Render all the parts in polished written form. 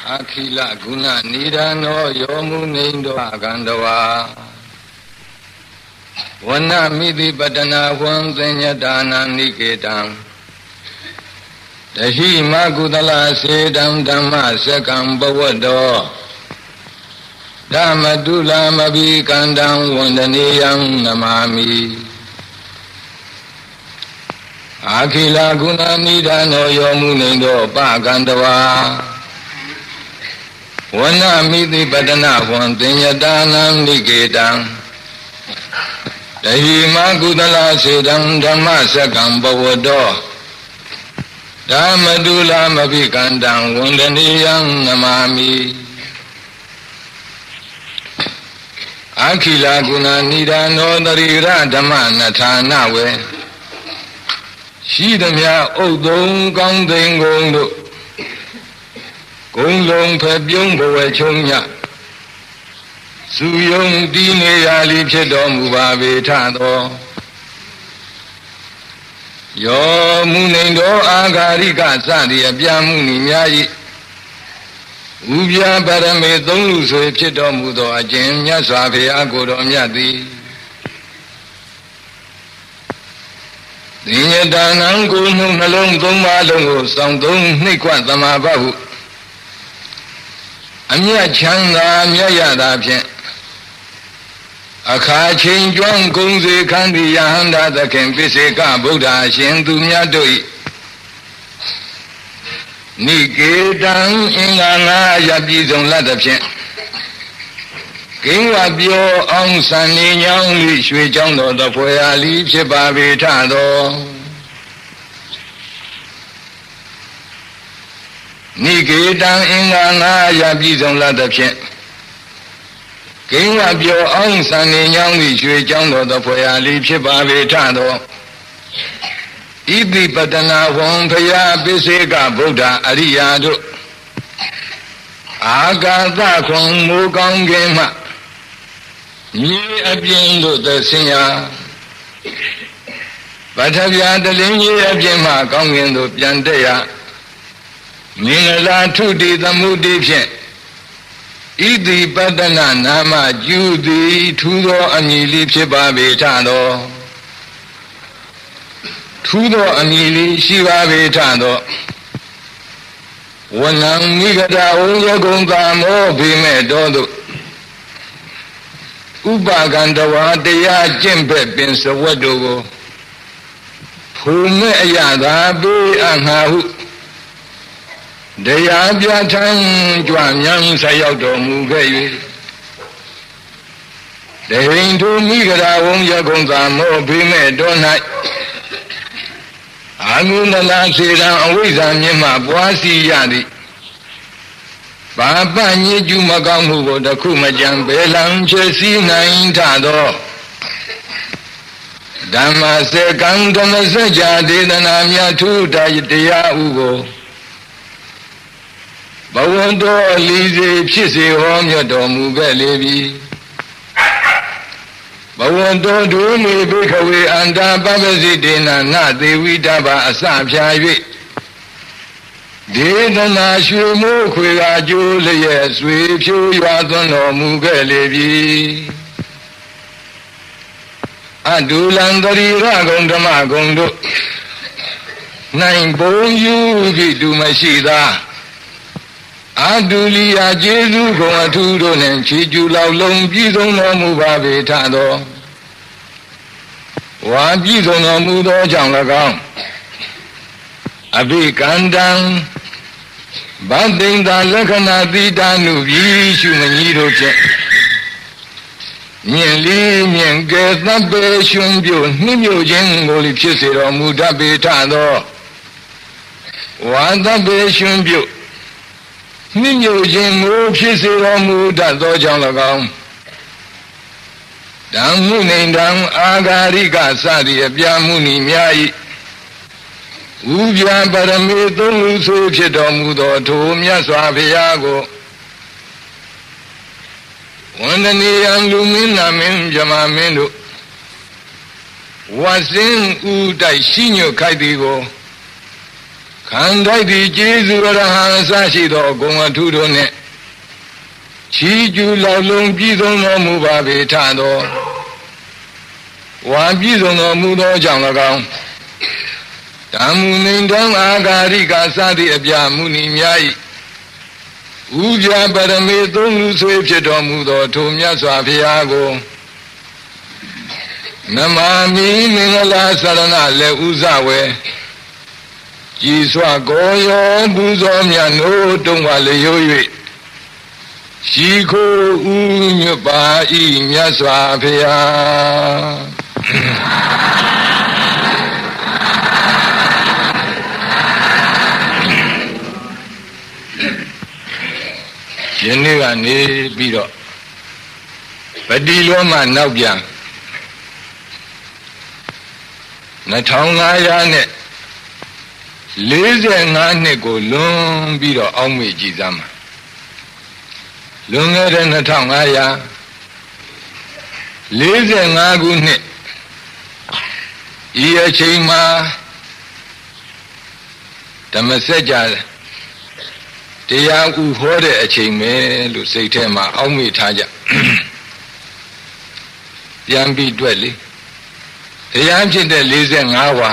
Akhila guna nidano yomu nindo agandawa Wana midi padana wandanyadana niketam Dahi magudala sedam dhamma sakam bhavado Dhammadula mabi kandam vandaniyam namami Akhila guna nidano yomu nindo agandawa Wana midi padana wandanyadana niketam Dahi magudala sedam dhamma sakam bhavado Dhammadula mabi kandam vandaniyam namami Akhila guna nidano darira dhamma nathana we Shidamya odong kong ding gong do Gong long phe pyong bwe chung nya Suyong di ne ya li phit tormu ba be tha tho Yo mu ning do agarika sa ti apya mu ni mya yi Ubya parame thong lu sway phit tormu tho a chin Myat Swa Bhuya ko ro myat ti Dinyadanam ko mu nalong thong pa long ko saung thong hnit kwat thama bhat hu Amyat chanda myat yata phint Akha chain chuang gong se khandi yahanda thakhin Piseka Buddha shin tu myat do yi Niketam inga nga ya pi song lat ta phint King wa pyo aung san ni nyang li shwe chang do ta phwe li phit ba be tha tho Niketam inga nga ya pi song lat ta phint King wa pyo aung san ni nyang li shwe chang do ta phwe li phit ba be tha tho Iti padana wang Bhuya Piseka Buddha Ariya do Agata kwang mu kong kin ma Nyi apyin do ta sinya Pathabya talin nyi apyin ma kong kin do pyan taya Mingala thuti thamudi phint Iti padana nama ju ti thu tho amyi li phit ba be tha tho Thu tho amyi li shi ba be tha tho Wanang migata ongya gong tamo bhime do do Upagandawa taya chin phet pin sawat do ko Phume ayatha be angha hu Daya pya thang jwa myang sa yauk tormu khe yue Dahin thu migata ongya gong tamo bhime do nai Angunala sedan awisa myinma pwa si yati Papa nyi ju ma kaung mu ko takhu ma chan be lang phit si nain tha tho Dhamma sekam dhamma sajja dedana myat thu taya u ko Bhavanto li se phit se ho myat tormu khe le bi Bhavanto du ni bhikkhawe anta pavasitena na devi dabba asa phya yue Dedana shwe mo khwe ga jo lye sway phyo ywa thon tormu khe le bi Adulan darira gong dhamma gong do Nain bong yu ki tu ma shi tha Aduliya Jesu gong athu do nen chi ju lauk long pi song tormu ba be tha tho Wa pi song tormu tho chang la kaung Abhi kandam Bhatinda lakhana tita nu pi shu ma nyi do phint Myin li myin ke thabbe shun pyo Hnit myo chin ko li phit se tormu that be tha tho Wa thabbe shun pyo Hnit myo chin ko phit se tormu that tho chang la kaung Dhammu nindam agarika sa ti apya mu ni mya yi Ubya parame thong lu sway phit tormu tho tho Myat Swa Bhuya ko Vandaniyam lu min na min jama min do Wasin u dai shi nyot khai ti ko ခံထိုက်သည့်ကျေးဇူးရဟန်းအစရှိသောဂုဏ်အထူးတို့နှင့်ချီးကျူးလောက်လုံးပြည့်စုံတော်မူပါပေထသောဝါပြည့်စုံတော်မူသောကြောင့်၎င်းဓမ္မနိန္ဒံအာဂါရိကစသည့်အပြမုဏီများ၏ဥပြပရမေသုံးလူဆွေဖြစ်တော်မူသောထိုမြတ်စွာဘုရားကိုနမမိမင်္ဂလာစရဏလည်းဥဇဝေကြည်စွာကိုရောပူဇော်မြတ်နိုးတုံးပါလျို့၍ရှိခိုးဥညွတ်ပါဤမြတ်စွာဘုရားယနေ့ကနေပြီးတော့ပတိလောမနောက်ပြန်2500နဲ့45နှစ်ကိုလွန်ပြီးတော့အောက်မေ့ကြည်စမ်းမှာလွန်ခဲ့တဲ့2545ခုနှစ်ဤအချိန်မှာဓမ္မစကြာတရားဥဟောတဲ့အချိန်ပဲလို့စိတ်ထဲမှာအောက်မေ့ထားကြပြန်ပြီးတွေ့လေတရားဖြစ်တဲ့45ဝါ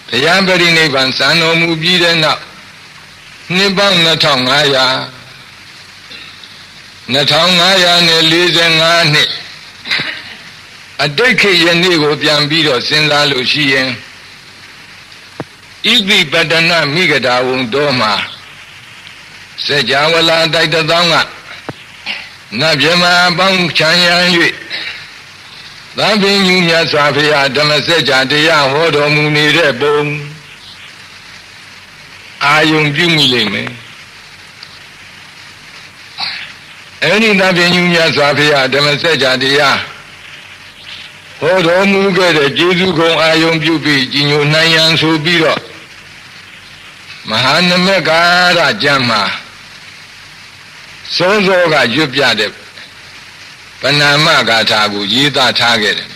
ဘုရားပရိနိဗ္ဗာန်စံတော်မူပြီးတဲ့နောက်နှစ်ပေါင်း2500 2545နှစ်အတိတ်ခေတ်ယနေ့ကိုပြန်ပြီးတော့စဉ်းစားလို့ရှိရင်ဣတိပတ္တနာမိဂဒါဝံတော်မှာစัจ java လာတိုက်တသောကနတ်မြမအပေါင်းချမ်းရန်၍သဗ္ဗညုမြတ်စွာဘုရားဓမ္မစကြာတရားဟောတော်မူနေတဲ့ပုံအာယုံပြုမိလိမ့်မယ်အဲ့ဒီသဗ္ဗညုမြတ်စွာဘုရားဓမ္မစကြာတရားဟောတော်မူခဲ့တဲ့ကျေးဇူးကုံအာယုံပြုပြီးကြီးညိုနိုင်ရန်ဆိုပြီးတော့မဟာနမကာရကျမ်းမှာစောစောကရွတ်ပြတဲ့ပဏာမဂါထာကိုရေးသားထားခဲ့တယ်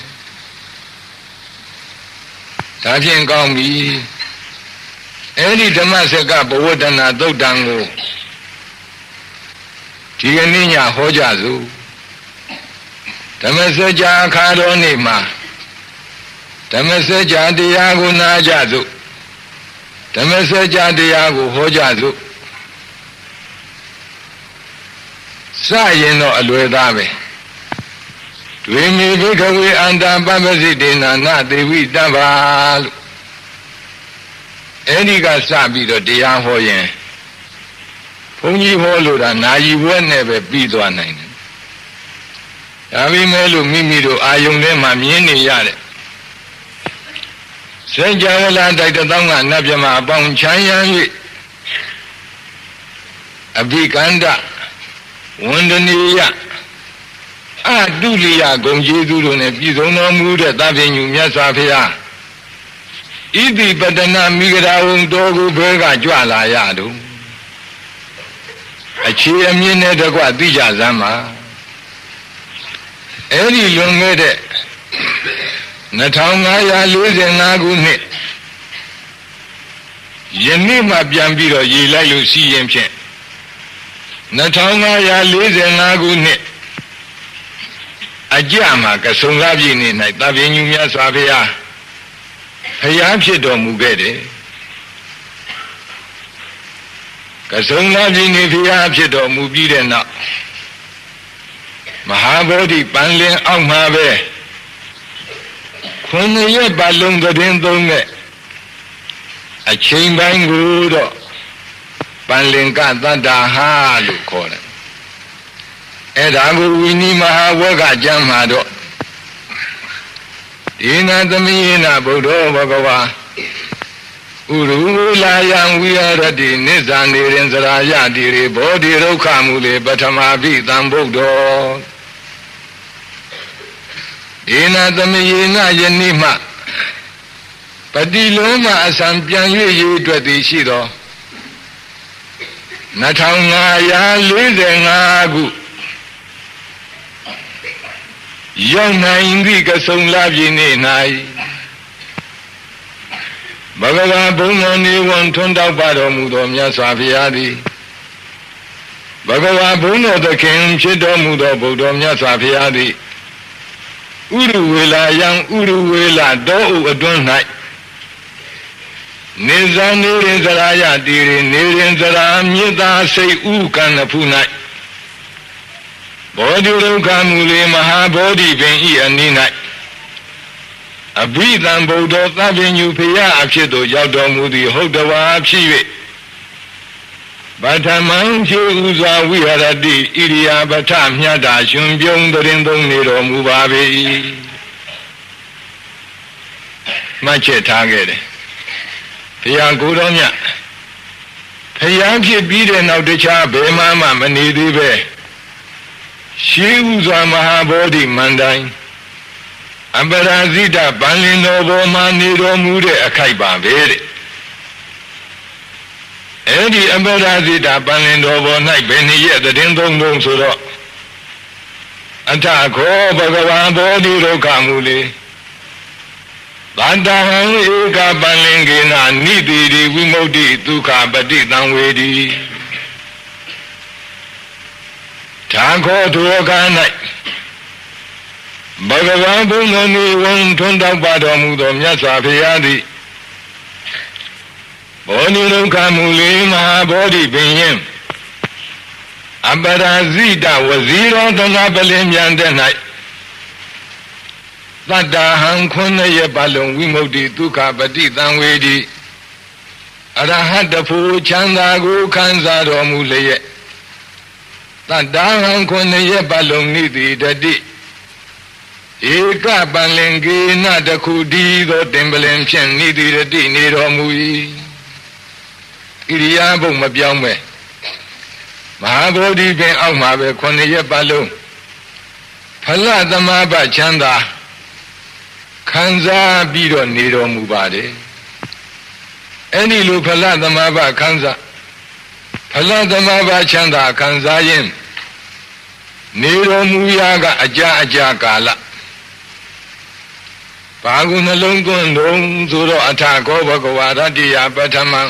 ဒါဖြင့်ကောင်းပြီအဲ့ဒီဓမ္မစကဘဝတ္တနာသုတ်တံကိုဒီကနေ့ညဟောကြစို့ဓမ္မစကြာအခါတော်နေ့မှာဓမ္မစကြာတရားကိုနာကြစို့ဓမ္မစကြာတရားကိုဟောကြစို့စရင်တော့အလွယ်သားပဲဒွေမေဘိကဝေအန္တပပ္ပစိတေနာနသေဝိတ္တဗာလို့အဲ့ဒီကစပြီးတော့တရားဟောရင်ဘုန်းကြီးဟောလို့တာနာယီဘွဲနဲ့ပဲပြီးသွားနိုင်တယ်ဒါပေမဲ့လို့မိမိတို့အာယုန်ထဲမှာမြင်နေရတဲ့စัจ java လာတိုက်တသောကနတ်မြမအပေါင်းချမ်းရန်၍အဘိကန္တဝန္ဒနီယအတုလိယဂုံကျေးဇူးတို့နဲ့ပြည်စုံတော်မူတဲ့သဗ္ဗညုမြတ်စွာဘုရားဣတိပတ္တနာမိဂရာဝံတော်ကိုဘဲကကြွလာရတော့အခြေအမြင့်နဲ့တကွသိကြစမ်းပါအဲ့ဒီလွန်ခဲ့တဲ့2545ခုနှစ်ယနေ့မှပြန်ပြီးတော့ရေးလိုက်လို့ရှိရင်ဖြင့်2545ခုနှစ်အကြမှာကဆုံကားပြည်နေ၌သဗ္ဗညုမြတ်စွာဘုရားဘုရားဖြစ်တော်မူခဲ့တယ်ကဆုံကားပြည်နေဘုရားဖြစ်တော်မူပြီးတဲ့နောက်မဟာဗောဓိပန်လင်အောက်မှာပဲ9ရက်ပတ်လုံးသတင်းသုံးတဲ့အချိန်ပိုင်းကိုတော့ပန်လင်ကသတ္တာဟာလို့ခေါ်တယ်အဲ့ဒါကိုဝိနိမဟာဝကကျမ်းမှာတော့ဒေနသမယေနဗုဒ္ဓဘဂဝါဥရုလာယံဝိရတိနိစ္စနေရင်စရာယတိရေဘောဓိဒုက္ခမူလေပထမပိသံဗုဒ္ဓောဒေနသမယေနယနေ့မှပတိလုံးမှအစံပြန်၍ရေးအတွက်သည်ရှိသော2545ခုရောက်နိုင်သည့်ကဆုံလာပြည်နေ၌ ဘဂဝါဘုံတော်နေဝန်ထွန်းတောက်ပါတော်မူသောမြတ်စွာဘုရားသည်ဘဂဝါဘုံတော်သခင်ဖြစ်တော်မူသောဗုဒ္ဓမြတ်စွာဘုရားသည်ဥရဝေလာယံဥရဝေလာတောဥအတွန်း၌နေဇာနေရင်ဇရာယတိရိနေရင်ဇရာမြေသားစိတ်ဥကဏ္ဍဖု၌ဘောဓိဒုက္ခမူလေမဟာဘောဓိပင်ဤအနိ၌အဘိဓမ္ဗုဒ္ဓသဗ္ဗညုဖရာအဖြစ်သို့ရောက်တော်မူသည်ဟုတ်တဝါဖြစ်၍ပထမံဖြစ်ဥစွာဝိဟရတိဣရိယာပထမြတ်တာရှင်ပြုံးတရင်သုံးနေတော်မူပါ၏မှတ်ချက်ထားခဲ့တယ်ဘုရားကိုယ်တော်မြတ်ဘုရားဖြစ်ပြီးတဲ့နောက်တခြားဘယ်မှမနေသေးပဲရှိဥစွာမဟာဗောဓိမန္တိုင်အပရာဇိတဗန္လင်တော်ပေါ်မှာနေတော်မူတဲ့အခိုက်ပါပဲတဲ့အဲ့ဒီအပရာဇိတဗန္လင်တော်ပေါ်၌ဘယ်နှစ်ရက်သတင်းသုံးသုံးဆိုတော့အထခောဘဂဝါဘောဓိဒုက္ခမူလေဗန္တဟံဧကပန္လင်ကေနနိတိတိဝိမု ക്തി ဒုက္ခပတိတံဝေတိထာခောဒုက္ခ၌ဘဂဝါဘုံတော်နေဝန်ထွန်းတောက်ပါတော်မူသောမြတ်စွာဘုရားသည်ဘောဓိဒုက္ခမူလေမဟာဘောဓိပင်ယံအပရာဇိတဝဇီရောသနာပလင်မြန်တဲ့၌သတ္တဟံခွန်းရပလုံးဝိမု ക്തി ဒုက္ခပတိတံဝေတိအရဟတဖို့ချမ်းသာကိုခံစားတော်မူလျက်သတ္တဟံခွန်းရပလုံးနိတိတတိဧကပန္လင်ကေနတခုဒီသောတင်ပလင်ဖြင့်နိတိတတိနေတော်မူ၏ဣရိယာပုမပြောင်းမဲ့မဟာဗောဓိပင်အောက်မှာပဲ9ရက်ပတ်လုံးဖလသမဘချမ်းသာခံစားပြီးတော့နေတော်မူပါတယ်အဲ့ဒီလိုဖလသမဘခံစားဖလသမဘချမ်းသာခံစားရင်နေတော်မူရာကအကြာကာလဘာကုနှလုံးသွင်းတော်ဆိုတော့အထခောဘဂဝါရတ္တိယပထမံ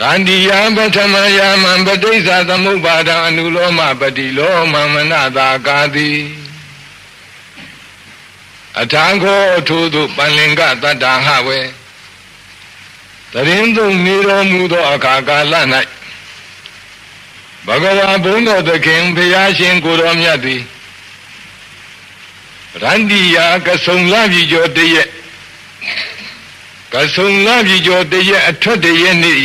ရန္တိယပထမယာမံပဋိစ္စသမုပ္ပါဒံအနုလောမပတိလောမမနတာကာတိအထခောထို့သို့ပန္လင်္ကတတ္တဟဝေတရင်သုံးနေတော်မူသောအခါကာလ၌ဘဂဝါဘုန်းတော်သခင်ဘုရားရှင်ကိုယ်တော်မြတ်သည်ရန္တိယကဆုံလပြီကျော်တရက်ကဆုံလပြီကျော်တရက်အထွတ်တရက်နေ့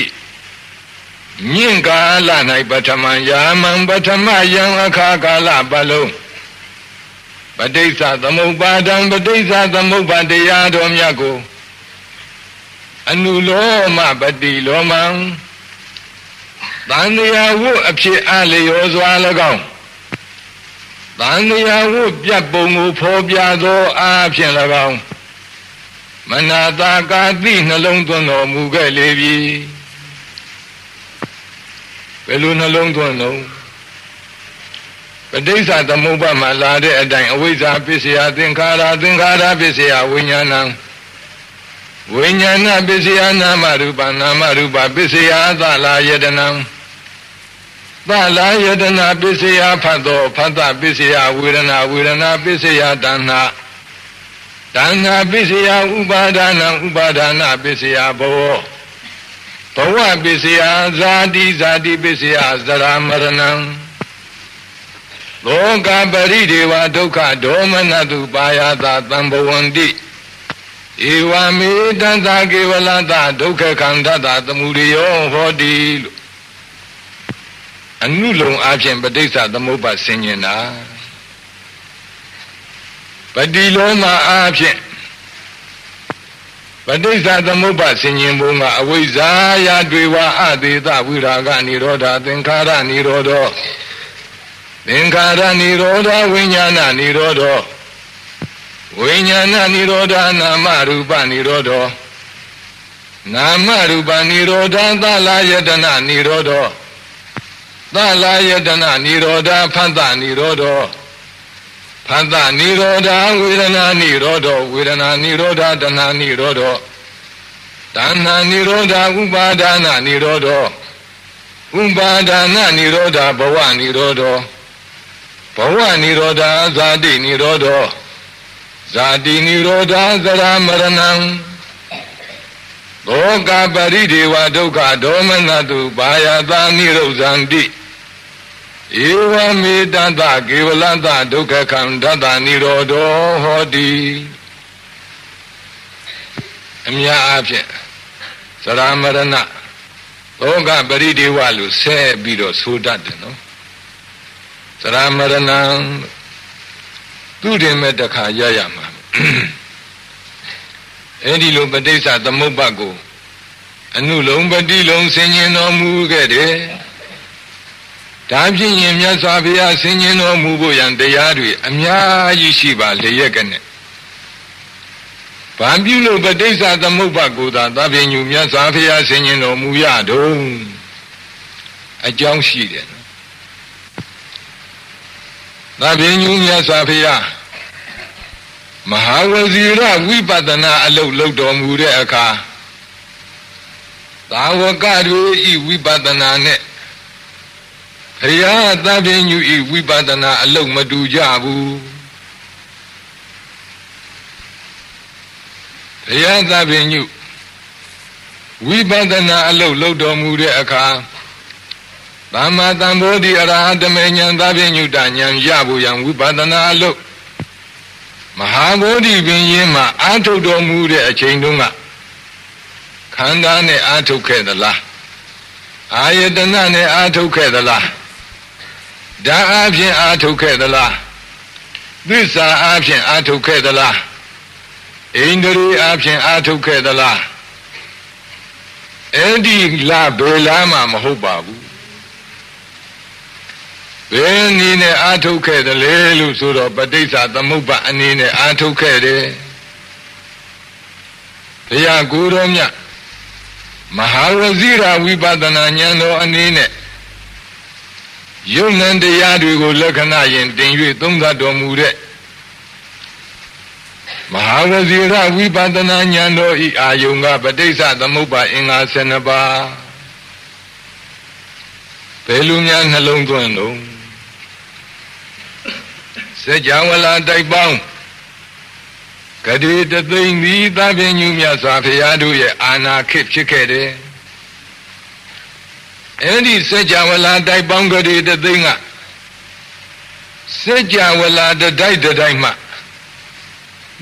မြင့်ကာလ၌ပထမယာမံပထမယံအခါကာလပတ်လုံးပဋိစ္စသမုပ္ပါဒံပဋိစ္စသမုပ္ပါတရားတော်မြတ်ကိုအနုလောမပတိလောမံသံဃာဝုအဖြစ်အလျောစွာ၎င်းသံဃာဝုပြတ်ပုံကိုဖော်ပြသောအားဖြင့်၎င်းမနာတာကာတိနှလုံးသွင်းတော်မူခဲ့လေပြီဘယ်လိုနှလုံးသွင်းတော့ပဋိစ္စသမုပ္ပါဒ်မှာလာတဲ့အတိုင်းအဝိဇ္ဇာပစ္စယသင်္ခါရသင်္ခါရပစ္စယဝိညာဏံဝိညာဏပစ္စယနာမရူပနာမရူပပစ္စယသလာယတနံသလာယတနာပစ္စယဖတ်သောဖတ်တပစ္စယဝေဒနာဝေဒနာပစ္စယတဏ္ဏတဏ္ဏပစ္စယဥပါဒနာဥပါဒနာပစ္စယဘောဘဝပစ္စယဇာတိဇာတိပစ္စယဇရာမရဏံလောကပရိဒေဝဒုက္ခဒေါမနတုပါယတာသံဘဝန္တိဧဝမေတ္တကေဝလတဒုက္ခခန္ဓတသမုဒယောဟောတိလို့အနုလုံအဖြင့်ပဋိစ္စသမုပ္ပါဆင်ញင်တာပတိလောမအဖြင့်ပဋိစ္စသမုပ္ပါဆင်ញင်ပုံကအဝိဇ္ဇာယတွေဝအသေသဝိရာဂနိရောဓသင်္ခါရနိရောဓသင်္ခါရနိရောဓဝိညာဏနိရောဓဝိညာဏနိရောဓနာမရူပနိရောဓနာမရူပနိရောဓသလာယတနာနိရောဓသလာယတနာနိရောဓဖတ်တနိရောဓဖတ်တနိရောဓဝေဒနာနိရောဓဝေဒနာနိရောဓတဏှာနိရောဓ ဒါနနိရောဓဥပါဒနာနိရောဓဥပါဒနာနိရောဓဘဝနိရောဓဘဝနိရောဓဇာတိနိရောဓဇာတိနိရောဓသရမရဏံသောကပရိဒေဝဒုက္ခဒေါမနတုဘာယတာနိရုဇံတိဧဝမေတ္တကေဝလတ္တဒုက္ခခန္ဓတနိရောဓဟောတိအများအားဖြင့်သရမရဏသောကပရိဒေဝလို့ဆဲပြီးတော့ဆိုတတ်တယ်နော်သရမရဏသူတင်မဲ့တခါရရမှာအဲ့ဒီလိုပဋိစ္စသမုပ္ပါကိုအနုလုံးပတိလုံးဆင်ញင်တော်မူခဲ့တယ်ဒါဖြစ်ရင်မြတ်စွာဘုရားဆင်ញင်တော်မူဖို့ရန်တရားတွေအများကြီးရှိပါလျက်ကနဲ့ဘာပြုလို့ပဋိစ္စသမုပ္ပါကိုသာသဗ္ဗညုမြတ်စွာဘုရားဆင်ញင်တော်မူရတော့အကြောင်းရှိတယ်သဗ္ဗညုမြတ်စွာဘုရားမဟာဝဇီရဝိပဿနာအလုပ်လုပ်တော်မူတဲ့အခါသာဝကတို့ဤဝိပဿနာနဲ့ဘုရားသဗ္ဗညုဤဝိပဿနာအလုပ်မတူကြဘူးဘုရားသဗ္ဗညုဝိပဿနာအလုပ်လုပ်တော်မူတဲ့အခါသမ္မာသမ္ဗောဓိအရဟတမေဉာဏ်သဗ္ဗညုတဉာဏ်ရဖို့ရန်ဝိပဿနာအလုပ်မဟာဗောဓိပင်ရင်းမှာအာထုတ်တော်မူတဲ့အချိန်တုန်းကခန္ဓာနဲ့အာထုတ်ခဲ့သလားအာယတနနဲ့အာထုတ်ခဲ့သလားဓာတ်အပြင်အာထုတ်ခဲ့သလားသစ္စာအပြင်အာထုတ်ခဲ့သလားဣန္ဒြေအပြင်အာထုတ်ခဲ့သလားအဲ့ဒီလားဘယ်လားမှမဟုတ်ပါဘူးဘယ်နည်းနဲ့အာထုတ်ခဲ့တယ်လဲလို့ဆိုတော့ပဋိစ္စသမုပ္ပါအနေနဲ့အာထုတ်ခဲ့တယ်ဘုရားကိုယ်တော်မြတ်မဟာဝဇိရဝိပဿနာဉာဏ်တော်အနေနဲ့ယုံနံတရားတွေကိုလက္ခဏာရင်တင်၍သုံးသပ်တော်မူတဲ့မဟာဝဇိရဝိပဿနာဉာဏ်တော်ဤအာယုံကပဋိစ္စသမုပ္ပါအင်္ဂါ12ပါးဘယ်လိုများနှလုံးသွင်းလို့စัจ java လာတိုက်ပေါင်းဂတိတသိမ့်သည်သဗ္ဗညုမြတ်စွာဘုရားတို့ရဲ့အာနာခိဖြစ်ခဲ့တယ်အဲ့ဒီစัจ java လာတိုက်ပေါင်းဂတိတသိမ့်ကစัจ java လာတိုက်တိုက်မှ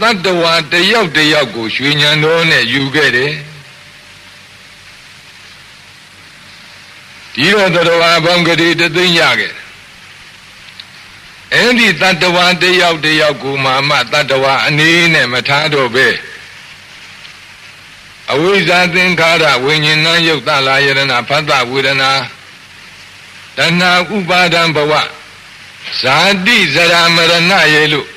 တတ္တဝါတယောက်တယောက်ကိုရွှေဉဏ်တော်နဲ့ယူခဲ့တယ်ဒီတော့တတ္တဝါပေါင်းဂတိတသိမ့်ရခဲ့အဲ့ဒီတတ္တဝါတယောက်တယောက်ကိုမှတတ္တဝါအနေနဲ့မထားတော့ပဲအဝိဇ္ဇာသင်္ခါရဝိညာဏယုတ်တလာယရဏဖတ်တဝေဒနာတဏှာဥပါဒံဘဝဇာတိဇရာမရဏရေလို့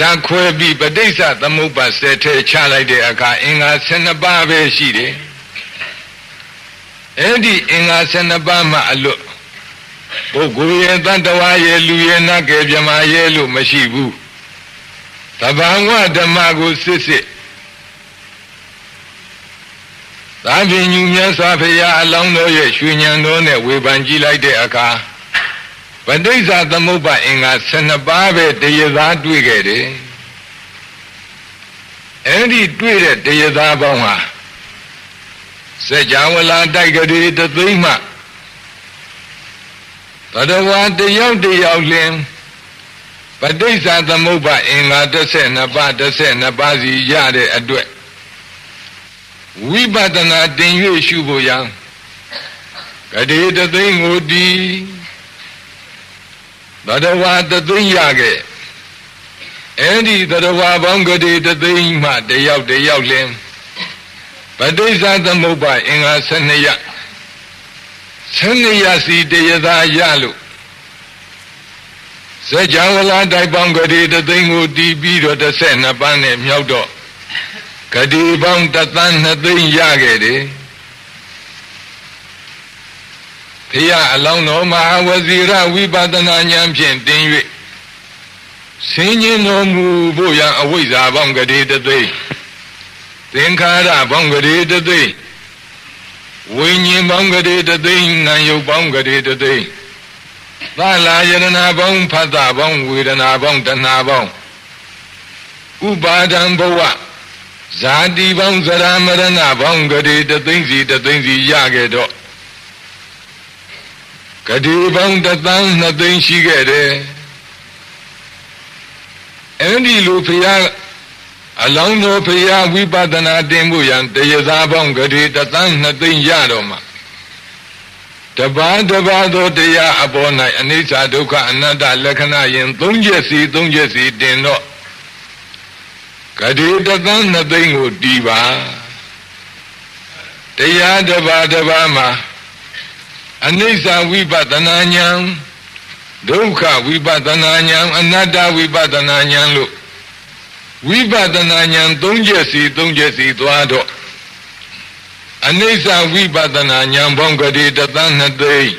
တခွဲပြီးပဋိစ္စသမုပ္ပါစေထဲချလိုက်တဲ့အခါအင်္ဂါ12ပါးပဲရှိတယ်အဲ့ဒီအင်္ဂါ12ပါးမှအလွတ်ပုဂ္ဂိုလ်ရဲ့တတ္တဝါရဲ့လူရဲ့နတ်ကယ်မြမရဲ့လို့မရှိဘူးတဘာဝဓမ္မကိုစစ်စစ်သာပင်ညူမြတ်စွာဘုရားအလောင်းတော်ရဲ့ရွှေဉဏ်တော်နဲ့ဝေဖန်ကြည့်လိုက်တဲ့အခါပဋိစ္စသမုပ္ပါအင်္ဂါ12ပါးပဲတရားသားတွေ့ခဲ့တယ်အဲ့ဒီတွေ့တဲ့တရားသားပေါင်းဟာစัจ java လာတိုက်ကြတဲ့တသိမ့်မှတတဝါတယောက်တယောက်လင်ပဋိစ္စသမုပ္ပါအင်္ဂါ12ပါး12ပါးစီရတဲ့အတွက်ဝိပဿနာတင်၍ရှုဖို့ရန်ဂတိတသိမ့်ကိုဒီတတဝါတသိမ့်ရခဲ့အဲ့ဒီတတဝါပေါင်းဂတိတသိမ့်မှတယောက်တယောက်လင်ပဋိစ္စသမုပ္ပါအင်္ဂါ12ရ12ရစီတရားသာရလို့စัจ java လာတိုက်ပေါင်းဂတိတသိမ့်ကိုတီးပြီးတော့12ပန်းနဲ့မြောက်တော့ဂတိပေါင်း1သန်း2သိန်းရခဲ့တယ်ဘုရားအလောင်းတော်မဟာဝဇီရဝိပဿနာဉာဏ်ဖြင့်တင်၍ဆင်းရဲတော်မူဖို့ရန်အဝိဇ္ဇာပေါင်းဂတိတသိမ့်တ င်္ခါရဘောင်္ဂရေတသိဝိညာဉ်ဘောင်္ဂရေတသိနာယုတ်ဘောင်္ဂရေတသိသာလာယရဏဘောင်ဖတ်တာဘောင်ဝေဒနာဘောင်တဏှာဘောင်ဥပါဒံဘဝဇာတိဘောင်ဇရာမရဏဘောင်္ဂရေတသိစီရခဲ့တော့ဂတိဘောင်တသန်း2သိန်းရှိခဲ့တယ်အဲ့ဒီလိုဖျားအလောင်းတော်ဖျားဝိပဿနာတင်ဖို့ရန်တရားစားပေါင်းဂတိတသန်း2သိန်းရတော့မှတပါးသောတရားအပေါ်၌အနိစ္စဒုက္ခအနတ္တလက္ခဏာယင်3ချက်စီတင်တော့ဂတိတသန်း2သိန်းကိုတီးပါတရားတပါးမှာအနိစ္စဝိပဿနာဉာဏ်ဒုက္ခဝိပဿနာဉာဏ်အနတ္တဝိပဿနာဉာဏ်လို့ဝိပဿနာဉာဏ်3ချက်စီသွားတော့အနိစ္စဝိပဿနာဉာဏ်ဘောင်္ဂတိတသန်း2သိန်း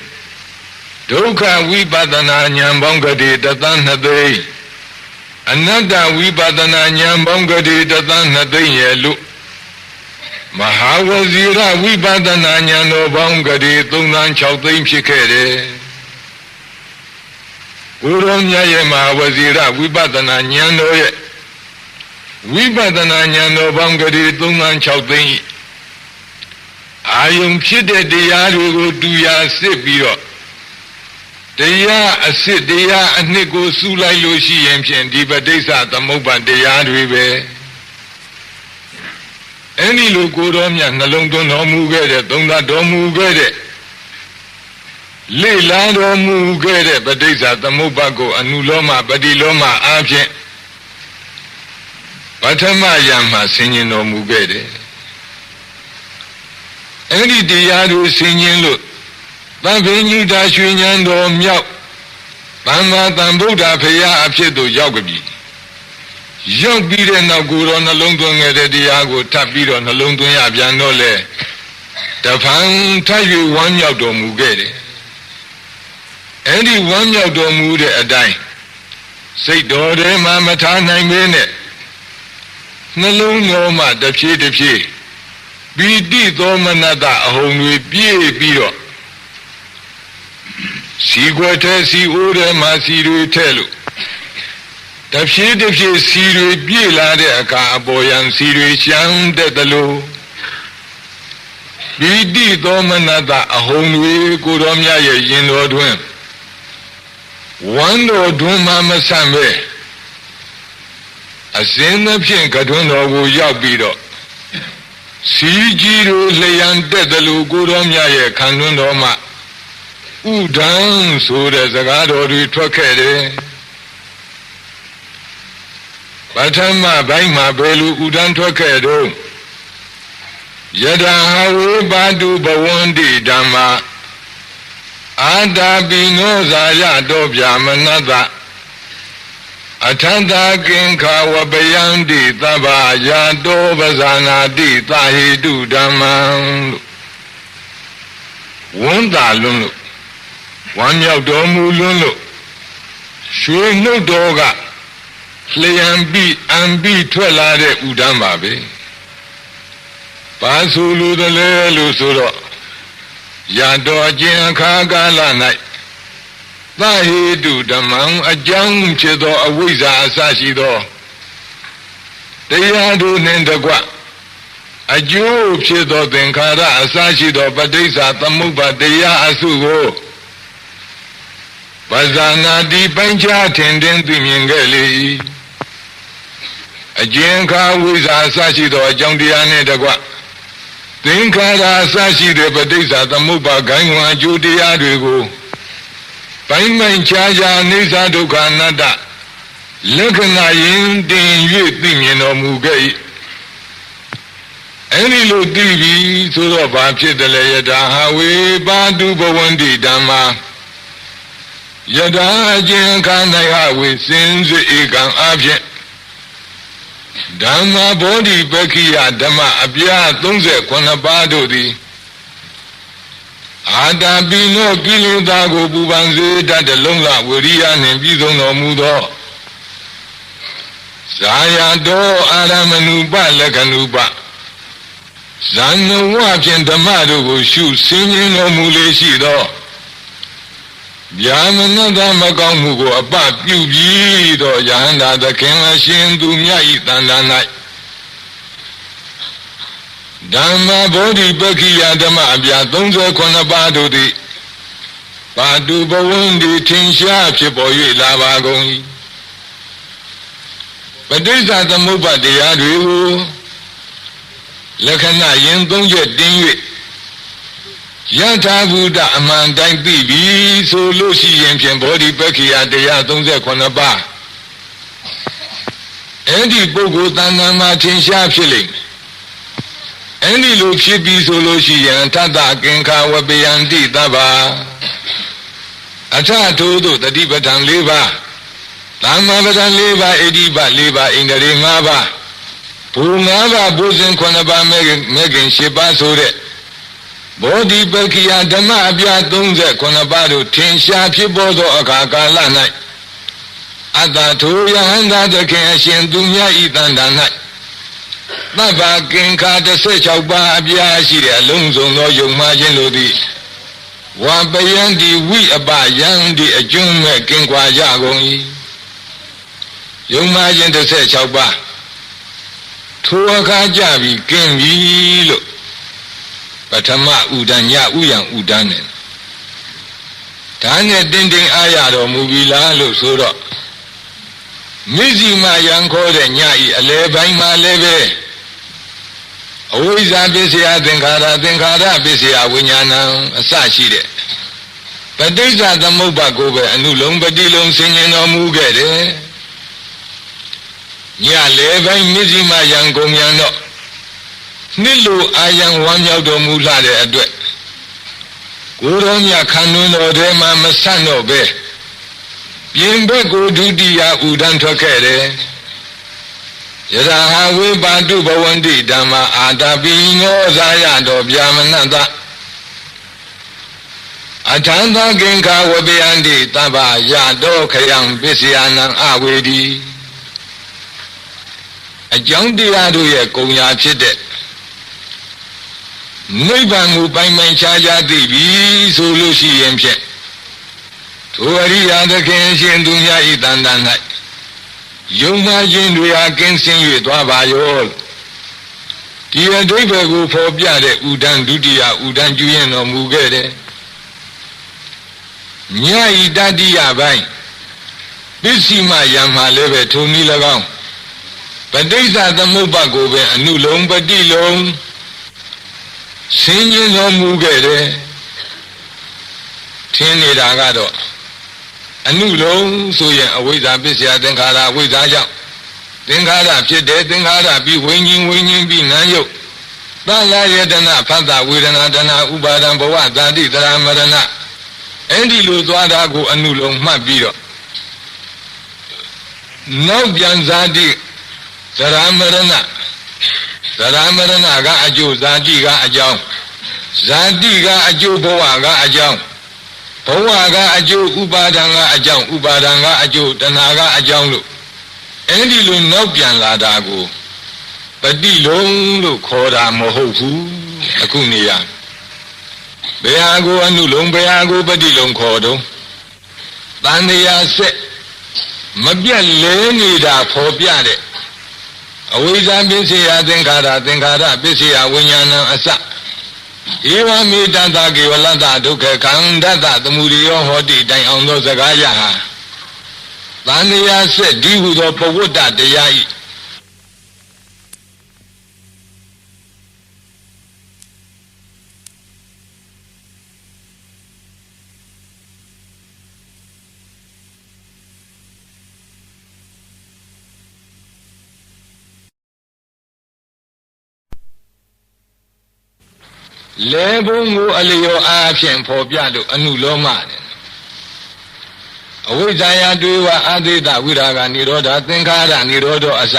ဒုက္ခဝိပဿနာဉာဏ်ဘောင်္ဂတိတသန်း2သိန်းအနတ္တဝိပဿနာဉာဏ်ဘောင်္ဂတိတသန်း2သိန်းရဲ့လို့မဟာဝဇီရဝိပဿနာဉာဏ်တော်ဘောင်္ဂတိ3သန်း6သိန်းဖြစ်ခဲ့တယ်ကိုယ်တော်မြတ်ရဲ့မဟာဝဇီရဝိပဿနာဉာဏ်တော်ရဲ့ဝိပဿနာဉာဏ်တော်ဘောင်္ဂတိ3သန်း6သိန်းအာယုံဖြစ်တဲ့တရားတွေကိုတူရာစစ်ပြီးတော့တရားအစစ်တရားအနှစ်ကိုစူးလိုက်လို့ရှိရင်ဖြင့်ဒီပဋိစ္စသမုပ္ပါတရားတွေပဲအဲ့ဒီလိုကိုယ်တော်မြတ်နှလုံးသွင်းတော်မူခဲ့တဲ့သုံးသပ်တော်မူခဲ့တဲ့လေ့လာတော်မူခဲ့တဲ့ပဋိစ္စသမုပ္ပါကိုအနုလောမပฏิလောမအားဖြင့်ပထမယံမှာဆင်ញင်တော်မူခဲ့တယ်အဲ့ဒီတရားတို့ဆင်ញင်လို့သဗ္ဗညုတာရွှေဉဏ်တော်မြောက်သမ္မာသမ္ဗုဒ္ဓဖရာအဖြစ်သို့ရောက်ပြီရောက်ပြီးတဲ့နောက်ကိုယ်တော်နှလုံးသွင်းခဲ့တဲ့တရားကိုထပ်ပြီးတော့နှလုံးသွင်းရပြန်တော့လေတဖန်ထပ်၍ဝမ်းမြောက်တော်မူခဲ့တယ်အဲ့ဒီဝမ်းမြောက်တော်မူတဲ့အတိုင်းစိတ်တော်ထဲမှာမထားနိုင်ပဲနဲ့နှလုံးတော်မှာတစ်ဖြည်းပီတိသောမနတအဟုန်တွေပြည့်ပြီးတော့စီခွက်ထဲစီအိုးထဲမှာစီတွေထဲလို့တဖြည်းစီတွေပြည့်လာတဲ့အခါအပေါ်ယံစီတွေရှမ်းတဲ့တလို့ပီတိသောမနတအဟုန်တွေကိုယ်တော်မြတ်ရဲ့ရင်တော်တွင်ဝမ်းတော်တွင်မှမဆန့်ပဲအစဉ်သဖြင့်ကတွင်တော်ကိုရောက်ပြီးတော့စီကြီးတို့လျံတက်တယ်လို့ကိုတော်မြတ်ရဲ့ခံတွင်တော်မှာဥဒံဆိုတဲ့စကားတော်တွေထွက်ခဲ့တယ်ပထမပိုင်းမှာဘယ်လိုဥဒံထွက်ခဲ့တော့ယတဟဝေပါတုဘဝန္တိဓမ္မာအာတာပိနောဇာယတောဗျာမနတအထန္တာကင်္ခဝပယန္တိသဗ္ဗယာတောပဇာနာတိသာဟိတုဓမ္မံလို့ဝန်တာလွန်းလို့ဝမ်းမြောက်တော်မူလွန်းလို့ရွှေနှုတ်တော်ကလျံပြီးအံပြီးထွက်လာတဲ့ဥဒ္ဒံပါပဲပါဆိုလိုတယ်လေလို့ဆိုတော့ယာတော်အကျဉ်အခါကာလ၌သဟိတုဓမ္မံအကြောင်းဖြစ်သောအဝိဇ္ဇာအစရှိသောတရားတို့နှင့်တကွအကျိုးဖြစ်သောသင်္ခါရအစရှိသောပဋိစ္စသမုပ္ပါတရားအစုကိုပဇာနာတိပိုင်းခြားထင်သိမြင်ခဲ့လေအကျဉ်ခါဝိဇ္ဇာအစရှိသောအကြောင်းတရားနှင့်တကွသင်္ခါရအစရှိတဲ့ပဋိစ္စသမုပ္ပါဂိုင်းဝါအကျိုးတရားတွေကိုပိုင်းပိုင်းခြားခြားအိစ္ဆဒုက္ခအနတ္တလက္ခဏာယင်တင်၍သိမြင်တော်မူခဲ့၏အဲ့ဒီလိုသိပြီဆိုတော့ဘာဖြစ်တယ်လဲယထာဟဝေပါတုဘဝန္တိဓမ္မာယထာအကျဉ်ခါ၌ဟဝေစင်စစ်ဧကံအဖြစ်ဓမ္မဘောဓိပက္ခိယဓမ္မအပြား39ပါးတို့သည်အာတာပိနောကိလေသာကိုပူပန်စေတတ်တဲ့လုံးလဝိရိယနှင့်ပြည့်စုံတော်မူသောဇာယတောအာရမဏုပလက္ခဏုပ ဇန်နဝဖြင့်ဓမ္မတို့ကိုရှုဆင်းရဲတော်မူလေရှိသောဗျာမနတမကောင်းမှုကိုအပပြုပြီးတော့ယဟန္တာသခင်အရှင်သူမြတ်ဤတန်တာ၌ဓမ္မဗောဓိပက္ခိယဓမ္မအပြာ39ပါးတို့သည်ပါတုဘဝန္တိထင်ရှားဖြစ်ပေါ်၍လာပါကုန်၏ပဋိစ္စသမုပ္ပါဒတရားတွေကိုလက္ခဏာယင်3ချက်တင်း၍ယထာဘုဒ္ဓအမှန်တိုင်းသိပြီဆိုလို့ရှိရင်ဖြင့်ဗောဓိပက္ခိယတရား39ပါးအဲ့ဒီပုဂ္ဂိုလ်တဏ္ဍာမှာထင်ရှားဖြစ်လိမ့်မယ်အဲ့ဒီလိုဖြစ်ပြီးဆိုလို့ရှိရင်ထတ္တကင်္ခဝပယန္တိသဗ္ဗအထထိုးတို့တတိပဋ္ဌာန်4ပါးသမ္မာပဋ္ဌာန်4ပါးဣတိပ4ပါးဣန္ဒြေ5ပါးဘူ5ပါးဘုဇင်9ပါးမဲခင်10ပါးဆိုတဲ့ဘောဓိပက္ခိယဓမ္မအပြာ39ပါးတို့ထင်ရှားဖြစ်ပေါ်သောအခါကာလ၌အတ္တထိုယဟန္တာသခင်အရှင်သူမြတ်ဤတန်တာ၌သဗ္ဗကင်္ခ16ပါးအပြားရှိတဲ့အလုံးစုံသောယုံမှားခြင်းတို့သည်ဝါပယံတိဝိအပယံတိအကျွမ်းမဲ့ကင်းကွာကြကုန်၏ယုံမှားခြင်း16ပါးထိုအခါကြပြီကင်းပြီလို့ပထမဥဒ္ဒညဥယံဥဒ္ဒနဲ့ဒါနဲ့တင်းတင်းအားရတော်မူပြီလားလို့ဆိုတော့မိဇိမယံခေါ်တဲ့ညဤအလဲပိုင်းမှာလည်းပဲအဝိဇ္ဇာပစ္စယသင်္ခါရသင်္ခါရပစ္စယဝိညာဏံအစရှိတဲ့ပဋိစ္စသမုပ္ပါကိုပဲအနုလုံးပတိလုံးဆင်ញင်တော်မူခဲ့တယ်ညလဲပိုင်းမိဇိမယံကုန်မြန်တော့နှစ်လိုအာယံဝမ်းမြောက်တော်မူလာတဲ့အတွက်ကိုယ်တော်မြတ်ခန္ဓာတော်ထဲမှာမဆန့်တော့ပဲပြင်ဘက်ကိုဒုတိယဥဒ္ဒံထွက်ခဲ့တယ်ယရာဟဝိပါတုဘဝန္တိဓမ္မအာတပိညောဇာယတော်ဗျာမနတအထံသကင်္ခဝပယန္တိသဗ္ဗယတောခယံပစ္စယနံအဝေဒီအကြောင်းတရားတို့ရဲ့ကုံရာဖြစ်တဲ့နိဗ္ဗာန်ကိုပိုင်ပိုင်ခြားခြားသိပြီဆိုလို့ရှိရင်ဖြင့်ထိုအရိယာသခင်ရှင်သူများဤတန်တန်၌ယုံမှခြင်းတွေဟာကင်းစင်၍သွားပါရောဒီအဓိပ္ပာယ်ကိုဖော်ပြတဲ့ဥဒ္ဒံဒုတိယဥဒ္ဒံကျွရင်တော်မူခဲ့တယ်ညဤတတိယပိုင်းပစ္စည်းမယံမှာလည်းပဲထုံနည်း၎င်းပဋိစ္စသမုပ္ပါကိုပဲအနုလုံးပတိလုံးဆင်းရဲတော်မူခဲ့တယ်ထင်းနေတာကတော့အနုလုံးဆိုရင်အဝိဇ္ဇာပစ္စယသင်္ခါရအဝိဇ္ဇာကြောင့်သင်္ခါရဖြစ်တယ်သင်္ခါရပြီးဝိညာဉ်ပြီးနာယုတ်သလာယတနာဖတ်တာဝေဒနာတဏဥပါဒံဘဝဇာတိတရာမရဏအဲ့ဒီလိုသွားတာကိုအနုလုံးမှတ်ပြီးတော့နောက်ပြန်ဇာတိတရာမရဏသရမရဏကအကျိုးဇာတိကအကြောင်းဇာတိကအကျိုးဘဝကအကြောင်းဘဝကအကျိုးဥပါဒံကအကြောင်းဥပါဒံကအကျိုးတဏှာကအကြောင်းလို့အဲ့ဒီလိုနောက်ပြန်လာတာကိုပฏิလုံးလို့ခေါ်တာမဟုတ်ဘူးအခုနေရဘယ်ဟာကိုအနုလုံးဘယ်ဟာကိုပฏิလုံးခေါ်တော့တန်တရားဆက်မပြတ်လဲနေတာဖော်ပြတဲ့အဝိဇ္ဇာပစ္စယသင်္ခါရသင်္ခါရပစ္စယဝိညာဏံအစဧဝမေတ္တကေဝလတ္တဒုက္ခခန္ဓတသမုဒိယောဟောတိတိုင်အောင်သောစကားရဟာသံဃာဆက်ဒီဟုသောပဝတ္တတရားဤလေဘုံကိုအလျော်အားဖြင့်ဖော်ပြလို့အနုလောမတယ်အဝိဇ္ဇာယတွေဝအာသေတဝိရာဂနိရောဓသင်္ခါရနိရောဓအစ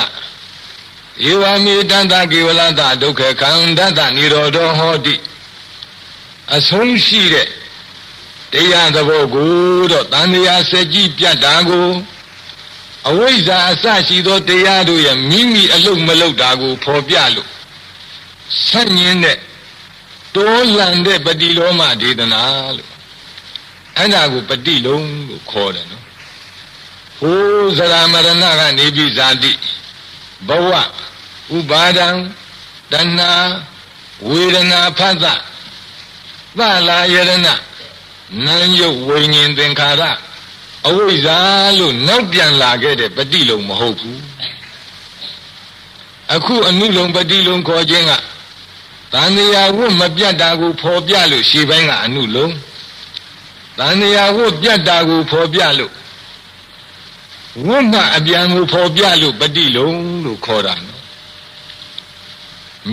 ဧဝမေတ္တကေဝလတ္တဒုက္ခခန္ဓတနိရောဓဟောတိအဆုံးရှိတဲ့တရားသဘောကိုတော့တန်တရားစကြည့်ပြတ်တာကိုအဝိဇ္ဇာအစရှိသောတရားတို့ရဲ့မိမိအလုတ်မလုတ်တာကိုဖော်ပြလို့ ဆန့်ကျင်တဲ့တိုးလန့်တဲ့ပฏิလောမဒေသနာလို့အဲ့ဒါကိုပฏิလုံးလို့ခေါ်တယ်နော်ဟိုးဇရာမရဏကနေပြီးဇာတိဘဝဥပါဒံတဏှာဝေဒနာဖသသလာယရဏနာယုတ်ဝိညာဉ်သင်္ခါရအဝိဇ္ဇာလို့နောက်ပြန်လာခဲ့တဲ့ပฏิလုံးမဟုတ်ဘူးအခုအနုလုံးပฏิလုံးခေါ်ခြင်းကတန်တရာဝတ်မပြတ်တာကိုဖော်ပြလို့ရှေ့ပိုင်းကအနုလုံးတန်တရာဝတ်ပြတ်တာကိုဖော်ပြလို့ဝတ်မှအပြန်ကိုဖော်ပြလို့ပฏิလုံးလို့ခေါ်တာနော်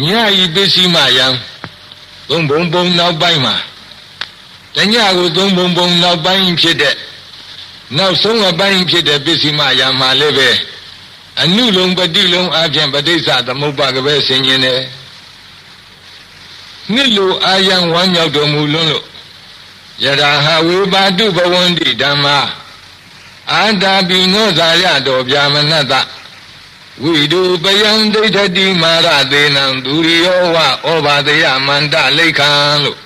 ညဤပစ္စည်းမယံသုံးဘုံဘုံနောက်ပိုင်းမှာတညကိုသုံးဘုံဘုံနောက်ပိုင်းဖြစ်တဲ့နောက်ဆုံးအပိုင်းဖြစ်တဲ့ပစ္စည်းမယံမှာလည်းပဲအနုလုံးပฏิလုံးအပြင်ပဋိစ္စသမုပ္ပါကပဲဆင်ញင်တယ်နှစ်လိုအာယံဝမ်းမြောက်တော်မူလွန်းလို့ယရာဟဝေပါတုဘဝန္တိဓမ္မာအာတာပိနောဇာယတော်ဗျာမနတဝိတုပယံဒိဋ္ဌတိမာရသေနံဒုရိယောဝဩဘာတယမန္တလိခံလို့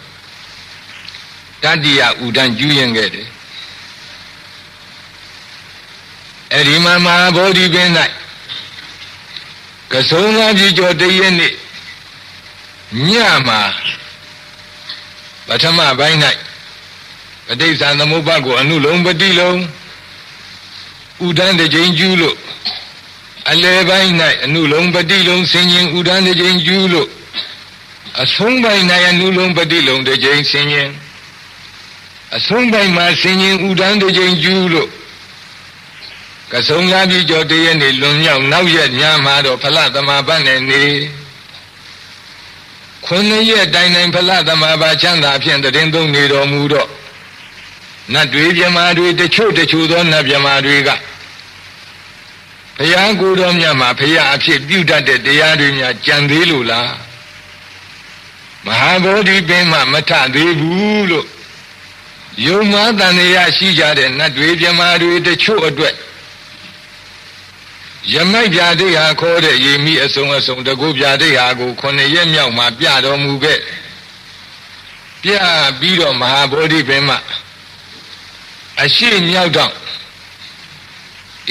တတိယဥဒံကျူးရင်ခဲ့တယ်အဲ့ဒီမှာမဟာဗောဓိပင်၌ကဆုံငါးပြည်ကျော်တည့်ရက်နေ့ညမှာပထမပိုင်း၌ပဋိစ္စသမုပ္ပါကိုအနုလုံးပฏิလုံးဥဒန်းတစ်ကြိမ်ကျူးလို့အလယ်ပိုင်း၌အနုလုံးပฏิလုံးဆင်ញင်ဥဒန်းတစ်ကြိမ်ကျူးလို့အဆုံးပိုင်း၌အနုလုံးပฏิလုံးတစ်ကြိမ်ဆင်ញင်အဆုံးပိုင်းမှာဆင်ញင်ဥဒန်းတစ်ကြိမ်ကျူးလို့ကဆုံငါးပြည်ကျော်တည့်ရက်နေ့လွန်မြောက်နောက်ရက်ညမှာတော့ဖလသမဘတ်နဲ့နေ9ရက်တိုင်တိုင်ဖလသမဘာချမ်းသာဖြင့်တရင်သုံးနေတော်မူတော့နတ်တွေမြမာတွေတချို့သောနတ်မြမာတွေကဘုရားကိုယ်တော်မြတ်မှာဘုရားအဖြစ်ပြုတတ်တဲ့တရားတွေများကြံသေးလို့လားမဟာဗောဓိပင်မှမထသေးဘူးလို့ယုံမှားတန်တရားရှိကြတဲ့နတ်တွေမြမာတွေတချို့အတွက်ယမိုက်ပြာဒိဟာခေါ်တဲ့ရေမိအစုံတကုပြာဒိဟာကို9ရက်မြောက်မှာပြတော်မူခဲ့ပြပြီးတော့မဟာဗောဓိပင်မှာအရှိမြောက်တော့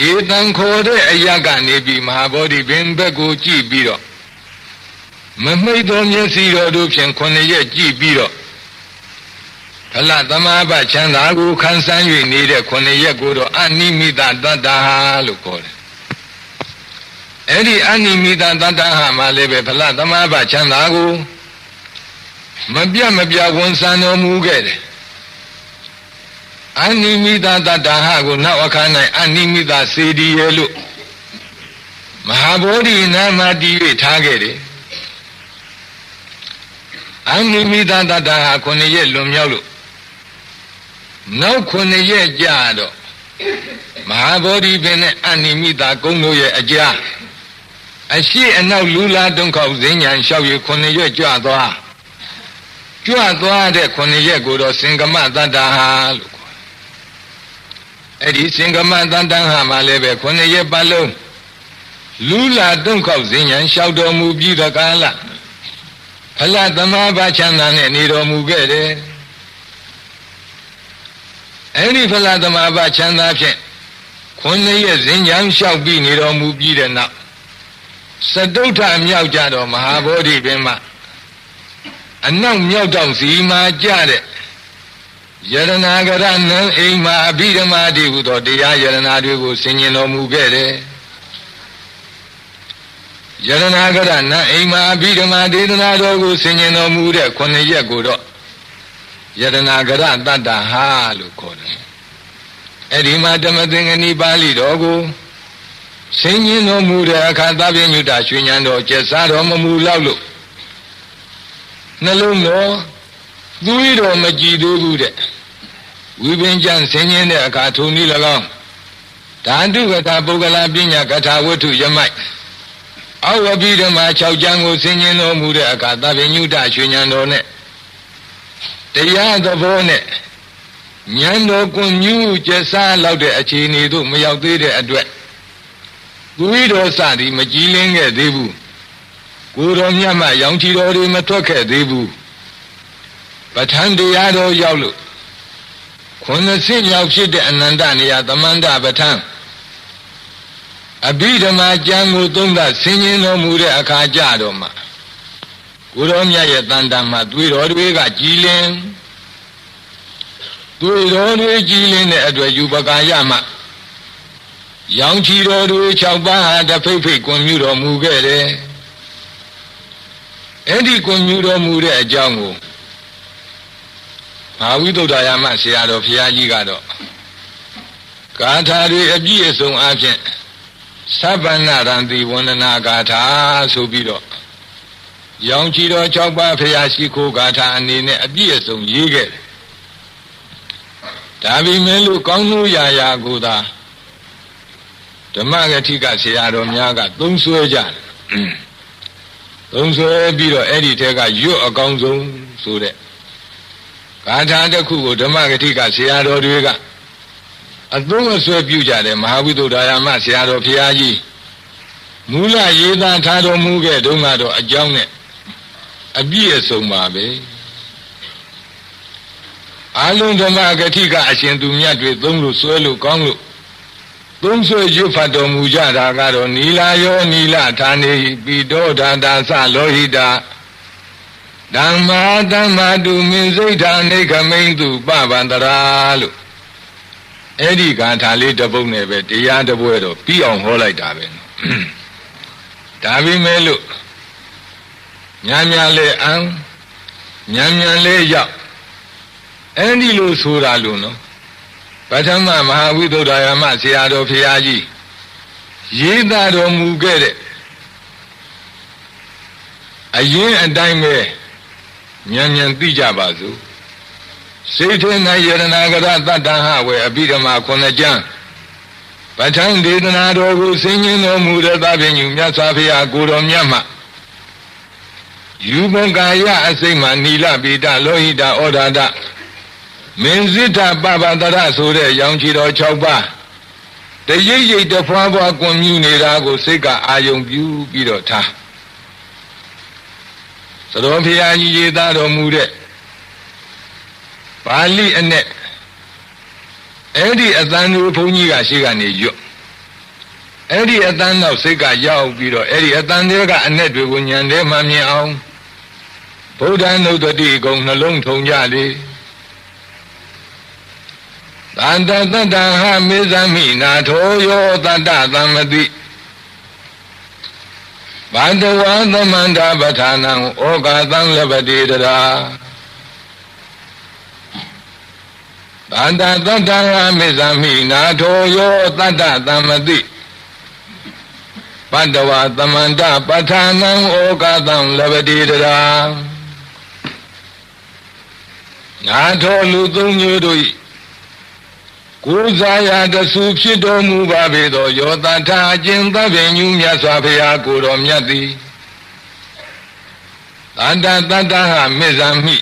ဧတံခေါ်တဲ့အရာကနေပြီးမဟာဗောဓိပင်ဘက်ကိုကြည့်ပြီးတော့မမိတ်တော်မျက်စိတော်တို့ဖြင့်9ရက်ကြည့်ပြီးတော့ဖလသမဘချမ်းသာကိုခံစား၍နေတဲ့9ရက်ကိုတော့အနိမိတတတ္တာလို့ခေါ်တယ်အဲ့ဒီအနိမိတတတ္တဟမှာလည်းပဲဖလသမဘချမ်းသာကိုမပြတ်ဝန်ဆံတော်မူခဲ့တယ်အနိမိတတတ္တဟကိုနောက်အခါ၌အနိမိတစေတီရလို့မဟာဗောဓိနာမတည်၍ထားခဲ့တယ်အနိမိတတတ္တဟ9ရက်လွန်မြောက်လို့နောက်9ရက်ကြာတော့မဟာဗောဓိပင်နဲ့အနိမိတကုန်းတို့ရဲ့အကြာအရှိအနောက်လူလာတုံးခေါက်ဇင်းညာလျှောက်ရ9ရက်ကြွသွားတဲ့9ရက်ကိုတော့စင်္ကမတတ္တဟာလို့ခေါ်တယ်အဲ့ဒီစင်္ကမတတ္တဟာမှာလည်းပဲ9ရက်ပတ်လုံးလူလာတုံးခေါက်ဇင်းညာလျှောက်တော်မူပြီးတော့ကာလဖလသမဘာချမ်းသာနဲ့နေတော်မူခဲ့တယ်အဲ့ဒီဖလသမဘာချမ်းသာဖြင့်9ရက်ဇင်းညာလျှောက်ပြီးနေတော်မူပြီးတဲ့နောက်စတုထမြောက်ကြတော့မဟာဗောဓိပင်မှာအနောက်မြောက်တော့စီမာကြတဲ့ယရနာကရနံအိမ်မှာအဘိဓမ္မာတိဟုသောတရားယရနာတွေကိုဆင်ញင်တော်မူခဲ့တယ်ယရနာကရနံအိမ်မှာအဘိဓမ္မာဒေသနာတော်ကိုဆင်ញင်တော်မူတဲ့9ရက်ကိုတော့ယရနာကရတတ္တဟာလို့ခေါ်တယ်အဲ့ဒီမှာဓမ္မသင်္ကနီပါဠိတော်ကိုဆင်ញင်တော်မူတဲ့အခါသဗ္ဗညုတရွှေဉဏ်တော်ကျက်စားတော်မမူလောက်လို့နှလုံးတော်သွေးတော်မကြည်သေးဘူးတဲ့ဝိပင်ကျမ်းဆင်ញင်တဲ့အခါထုံနည်း၎င်းဓာတုကထာပုဂ္ဂလပညာကထာဝတ္ထုယမိုက်အဝပိဓမ္မာ6ကျမ်းကိုဆင်ញင်တော်မူတဲ့အခါသဗ္ဗညုတရွှေဉဏ်တော်နဲ့တရားသဘောနဲ့ဉာဏ်တော်ကွန်မြူးကျက်စားလောက်တဲ့အခြေအနေသို့မရောက်သေးတဲ့အတွက်သွေးတော်စသည်မကြည်လင်းခဲ့သေးဘူး ကိုယ်တော်မြတ်မှရောင်ချီတော်တွေမထွက်ခဲ့သေးဘူးပဋ္ဌာန်းတရားတော်ရောက်လို့ခုနှစ်ဆင့်ရောက်ဖြစ်တဲ့အနန္တနေရာသမန္တပဋ္ဌာန်းအဘိဓမ္မာကျမ်းကိုသုံးသဆင်ញင်တော်မူတဲ့အခါကြတော့မှကိုယ်တော်မြတ်ရဲ့တန်တမ်းမှာသွေးတော်တွေကကြည်လင်သွေးတော်တွေကြည်လင်တဲ့အတွက်ယူပကာယမှရောင်ချီတော်တွေ6ပါးဟာတဖိတ်ဖိတ်ကွန်မြူတော်မူခဲ့တယ်အဲ့ဒီကွန်မြူတော်မူတဲ့အကြောင်းကိုမဟာဝိသုဒ္ဓရာမဆရာတော်ဘုရားကြီးကတော့ဂါထာတွေအပြည့်အစုံအဖြစ်သဗ္ဗနရန္တိဝန္ဒနာဂါထာဆိုပြီးတော့ရောင်ချီတော်6ပါးဘုရားရှိခိုးဂါထာအနေနဲ့အပြည့်အစုံရေးခဲ့တယ်ဒါပေမဲ့လို့ကောင်းလို့ရာရာကိုသာဓမ္မဂတိကဆရာတော်များကသုံးဆွဲကြတယ်သုံးဆွဲပြီးတော့အဲ့ဒီထဲကရွတ်အကောင်းဆုံးဆိုတဲ့ဂါထာတစ်ခုကိုဓမ္မဂတိကဆရာတော်တွေကအသုံးအဆွဲပြုကြတယ်မဟာဝိသုဒ္ဓရာမဆရာတော်ဘုရားကြီးမူလရေးသားထားတော်မူခဲ့တုန်းကတော့အကြောင်းနဲ့အပြည့်အစုံပါပဲအလုံးဓမ္မဂတိကအရှင်သူမြတ်တွေသုံးလို့ဆွဲလို့ကောင်းလို့သုံးဆွဲရွတ်ဖတ်တော်မူကြတာကတော့နီလာယောနီလဌာနေပိတောဓာတာသလောဟိတာဓမ္မာဓမ္မာတုမင်းစိတ်ဓာနေခမိန်တုပဗန္တရာလို့အဲ့ဒီဂါထာလေးတစ်ပုဒ်နဲ့ပဲတရားတစ်ပွဲတော့ပြီးအောင်ဟောလိုက်တာပဲဒါပေမဲ့လို့ညာလေးအံညာလေးရောက်အဲ့ဒီလိုဆိုတာလို့နော်ပထမမဟာဝိသုဒ္ဓရာမဆရာတော်ဘုရားကြီးရေးသားတော်မူခဲ့တဲ့အရင်အတိုင်းပဲဉာဏ်သိကြပါစို့စေထေနယရဏဂရသတ္တဟဝေအဘိဓမ္မာ9ကျမ်းပဋ္ဌာန်းဒေသနာတော်ကိုဆင်ញင်တော်မူတဲ့သဗ္ဗညုမြတ်စွာဘုရားကိုတော်မြတ်မှယူပကာယအစိမ့်မှနီလပိတလောဟိတဩဒါဒမင်းစိတ္တပပတရဆိုတဲ့ရောင်ချီတော်6ပါးတရိပ်ရိပ်တဖွာဖွာကွန်မြူနေတာကိုစိတ်ကအာယုံပြုပြီးတော့ထားသတော်ဘုရားကြီးရေးသားတော်မူတဲ့ပါဠိအနဲ့အဲ့ဒီအတန်တို့ဘုန်းကြီးကရှိကနေရွတ်အဲ့ဒီအတန်နောက်စိတ်ကရောက်ပြီးတော့အဲ့ဒီအတန်တွေကအနဲ့တွေကိုညံထဲမှမြင်အောင်ဗုဒ္ဓနုတ္တိကုံနှလုံးထုံကြလေတန္တတတ္တဟမေဇမိနာထောယောတတ္တသမ္မတိဘန္တဝသမန္တာပဋ္ဌာနံဩဃသံလပတိတရာတန္တတတ္တဟမေဇမိနာထောယောတတ္တသမ္မတိဘန္တဝသမန္တာပဋ္ဌာနံဩဃသံလပတိတရာနာထောလူသုံးမျိုးတို့ကိုယ်စားရတဆူဖြစ်တော်မူပါပေသောယောတထာအကျဉ်သဗ္ဗညုမြတ်စွာဘုရားကိုတော်မြတ်သည်တန္တတတ္တဟမေဇမိ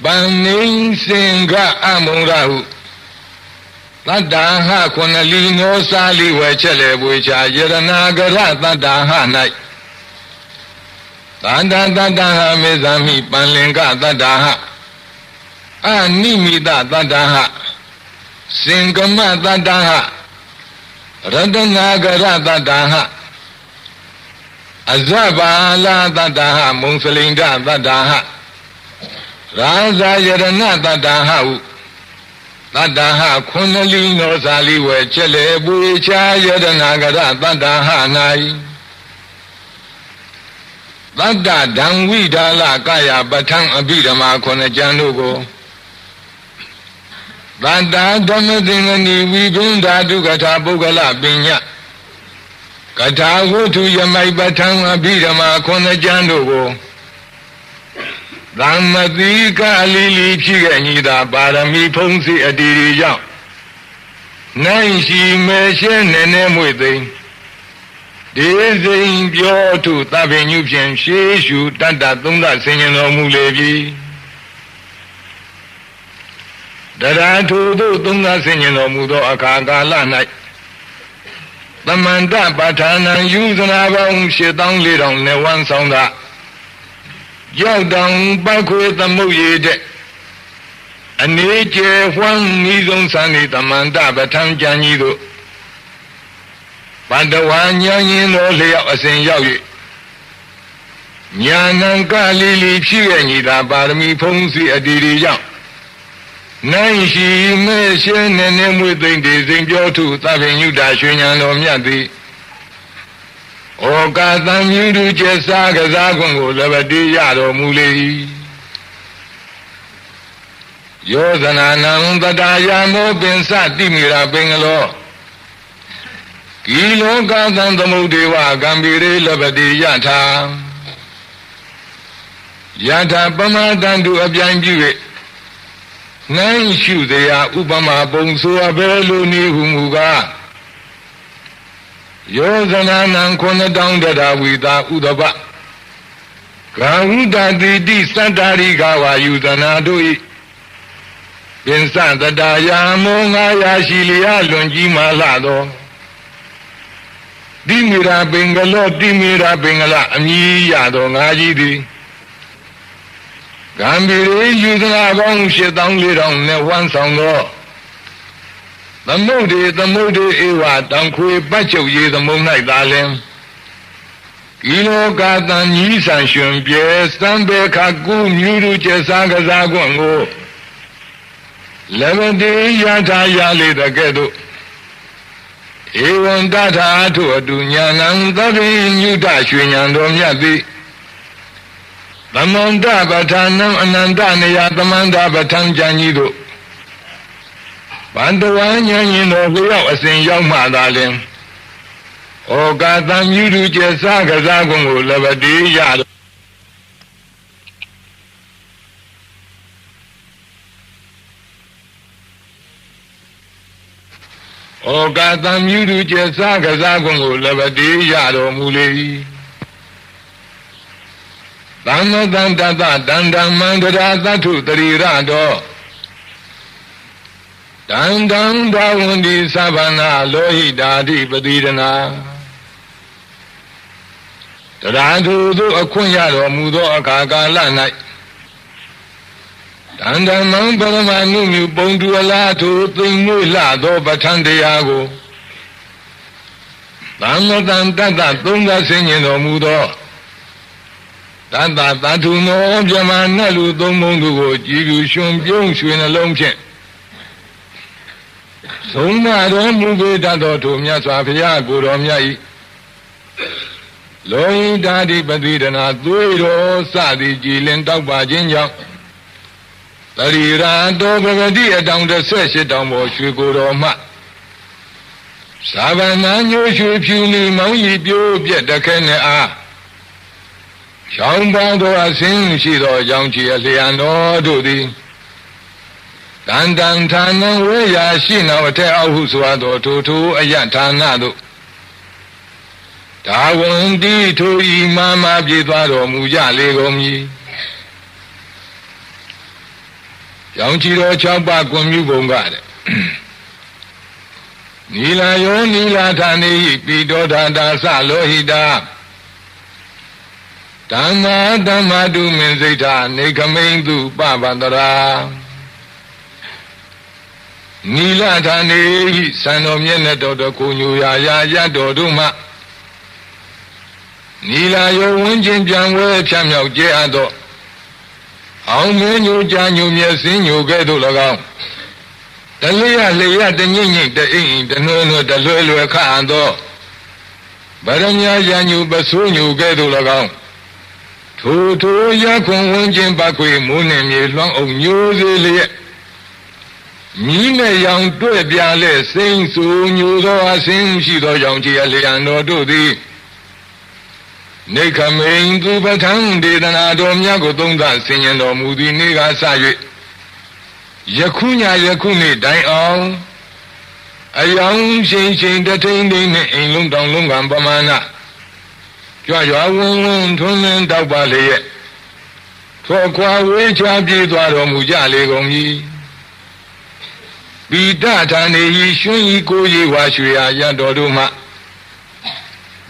ပန္နိစင်္ဂအမုံရဟုတတ္တဟခုနလီနောစာလီဝဲချက်လေပွေချာယရဏဂရတတ္တဟ၌တန္တတတ္တဟမေဇမိပန္လင်္ဂတတ္တဟအနိမိတတတ္တဟစင်္ကမတတ္တဟရတနာဂရတတ္တဟအဇဘာလာတတ္တဟမုံစလိန္ဒတတ္တဟရာဇာယရဏတတ္တဟဟုတတ္တဟခုနလီနောဇာလီဝဲချက်လေပွေချာယရဏဂရတတ္တဟ၌တတ္တဒံဝိဒါလကာယပဋ္ဌံအဘိဓမ္မာ9ကျမ်းတို့ကိုတတ္တဓမ္မသင်္ကနိဝိဘိန္ဓာတုကထာပုဂ္ဂလပညာကထာဝတ္ထုယမိုက်ပဋ္ဌံအဘိဓမ္မာ9ကျမ်းတို့ကိုသမ္မတိကအလီလီဖြစ်ခဲ့ညီသာပါရမီဖုံးစီအတီရီကြောင့်နိုင်ရှိမဲရှင်းနေနေမွေသိမ်းဒေစိန်ပြောထုသဗ္ဗညုဖြင့်ရှေးရှုတတ္တသုံးသဆင်ញင်တော်မူလေပြီတရာထုသို့သုံးသဆင်ញင်တော်မူသောအခါကာလ၌ သမန္တပဋ္ဌာနံယူဇနာပေါင်း8400နဲ့ဝမ်းဆောင်တာရောက်တောင်ပတ်ခွေသမုတ်ရည်တဲ့အနေကျေဝမ်းဤဆုံးစံဤသမန္တပဋ္ဌာန်ကြံကြီးတို့ဘန္တဝါညာရင်တော်လျောက်အစဉ်ရောက်၍ညာနံကလီလီဖြစ်ရညီသာပါရမီဖုံးစီအတီရီကြောင့်နိုင်ရှိမဲ့ရှင်းနေမွေသိမ့်ဒီစိန်ပြောထုသဗ္ဗညုတာရွှေဉာဏ်တော်မြတ်သည်ဩကာသံမြူတုကျစားကစားခွင့်ကိုလည်းပတိရတော်မူလေ၏ယောဇနာနံတတယာမောပင်စတိမိရာပင်ကလောကိလောကသံသမုဒ္ဒေဝကံပိရေလပတိယထာယထာပမတံတုအပြိုင်ပြု၍နိုင်ရှုစရာဥပမာပုံဆိုအဘယ်လိုနည်းဟုမူကားယောဇနာနံ9000တရာဝိတာဥဒပဂံဝုဒတိတိသတ္တာရိကဝါယူဇနာတို့၏ပင်စတတယာမော900ရှိလျာလွန်ကြီးမာလာသောတိမိရာပင်ကလောတိမိရာပင်ကလအမည်ရသောငါးကြီးသည်ကံပိရေယူဇနာပေါင်း8400နဲ့ဝမ်းဆောင်သောသမုဒ္ဒေဧဝတံခွေပတ်ချုပ်ရေသမုံ၌သာလင်ကိလောကသံညီဆံရှင်ပြေစံပေခကုမြူရုကျစားကစားခွင့်ကိုလဗတိယထာရလေတကဲ့သို့ဧဝံတထာထုအတုညာဏံသဗ္ဗညုတရွှေဉာဏ်တော်မြတ်သည်သမန္တပဋ္ဌာနံအနန္တနေယသမန္တပဋ္ဌာန်ကြံကြီးတို့ဘန္တဝါဉာဏ်ရင်တော်ကိုရောက်အစဉ်ရောက်မှသာလင်ဩကာသံမြူတုကျစားကစားခွင့်ကိုလည်းပတိရဩကာသံမြူတုကျစားကစားခွင့်ကိုလည်းပတိရတော်မူလေ၏သံဃတံတတတန္တမန္တရာသတ္ထုတရိရတောတန္တံဘာဝန္တိသဗ္ဗနာလောဟိတာတိပတိရဏတရာထုသို့အခွင့်ရတော်မူသောအခါကာလ၌တန္တမံပရမနုမြုပုံတူအလားထိုသိမ်မွေ့လှသောပဋ္ဌာန်းတရားကိုသံဃတံတတသုံးသဆင်ញင်တော်မူသောတတသတ္ထုနောပြမနတ်လူသုံးပုံတို့ကိုကြည်ပြူရှင်ပြုံးရွှေနှလုံးဖြင့်သုံးမတော်မူပေတတ်သောထိုမြတ်စွာဘုရားကိုယ်တော်မြတ်၏လောဟိတာတိပတိဒနာသွေးတော်စသည်ကြည်လင်တောက်ပါခြင်းကြောင့်တရိရာတောပဂတိအတောင်18တောင်ပေါ်ရွှေကိုယ်တော်မှသာဗနာညိုရွှေဖြူနေမောင်းရီပြိုးပြက်တခဲနဲ့အားချောင်းပါသောအစဉ်ရှိသောကြောင့်ချီအလျံတော်တို့သည်တန်တန်ဌာနဝေယာရှိနောအထက်အောက်ဟုဆိုသောထိုအယဌာနတို့ဒါဝန္တိထိုဤမာမပြေသွားတော်မူကြလေကုန်မည်ကြောင့်ချီတော်6ပါးကွန်မြူပုံကတဲ့နီလာယောနီလာဌာနေဟိပိတောဓာတာသလောဟိတာဓမ္မတုမင်စိတ်ထာနေခမိန်သူပပန္တရာနီလာဌာနေဟိစံတော်မျက်နှာတော်တခုညူရာရတော်တို့မှနီလာယောဝင်းချင်းပြန်ဝဲဖြတ်မြောက်ကျဲအပ်သောအောင်မင်းညူကြညူမျက်စင်းညူကဲ့သို့၎င်းတလျက်တညိမ့်ညိမ့်တအိမ်တနွယ်နွယ်တလွယ်ခအပ်သောဗရမညာရညူပဆိုးညူကဲ့သို့၎င်းထိုရခွန်ဝင်းချင်းပတ်ခွေမိုးနှင်မြေလွှမ်းအောင်ညိုစေလျက်မြင်းနဲ့ရောင်တွေ့ပြလဲစိမ့်ဆူညူသောအစင်းရှိသောကြောင့်ကြည်အလျံတော်တို့သည်နေခမိန်သူပဋ္ဌာန်းဒေသနာတော်မြတ်ကိုသုံးသဆင်ញံတော်မူသည်နေ့ကစ၍ယခုညယခုနေ့တိုင်အောင်အယောင်ရှိန်တထိန်နဲ့အိမ်လုံးတောင်လုံးကံပမာဏကြွဝန်းထွန်းလင်းတောက်ပါလေရဲ့ထောခွာဝေးချပြေးသွားတော်မူကြလေကုန်၏ပိဋဌာနေဤရွှင်ဤကိုကြီးဝါရွှေရာရတော်တို့မှ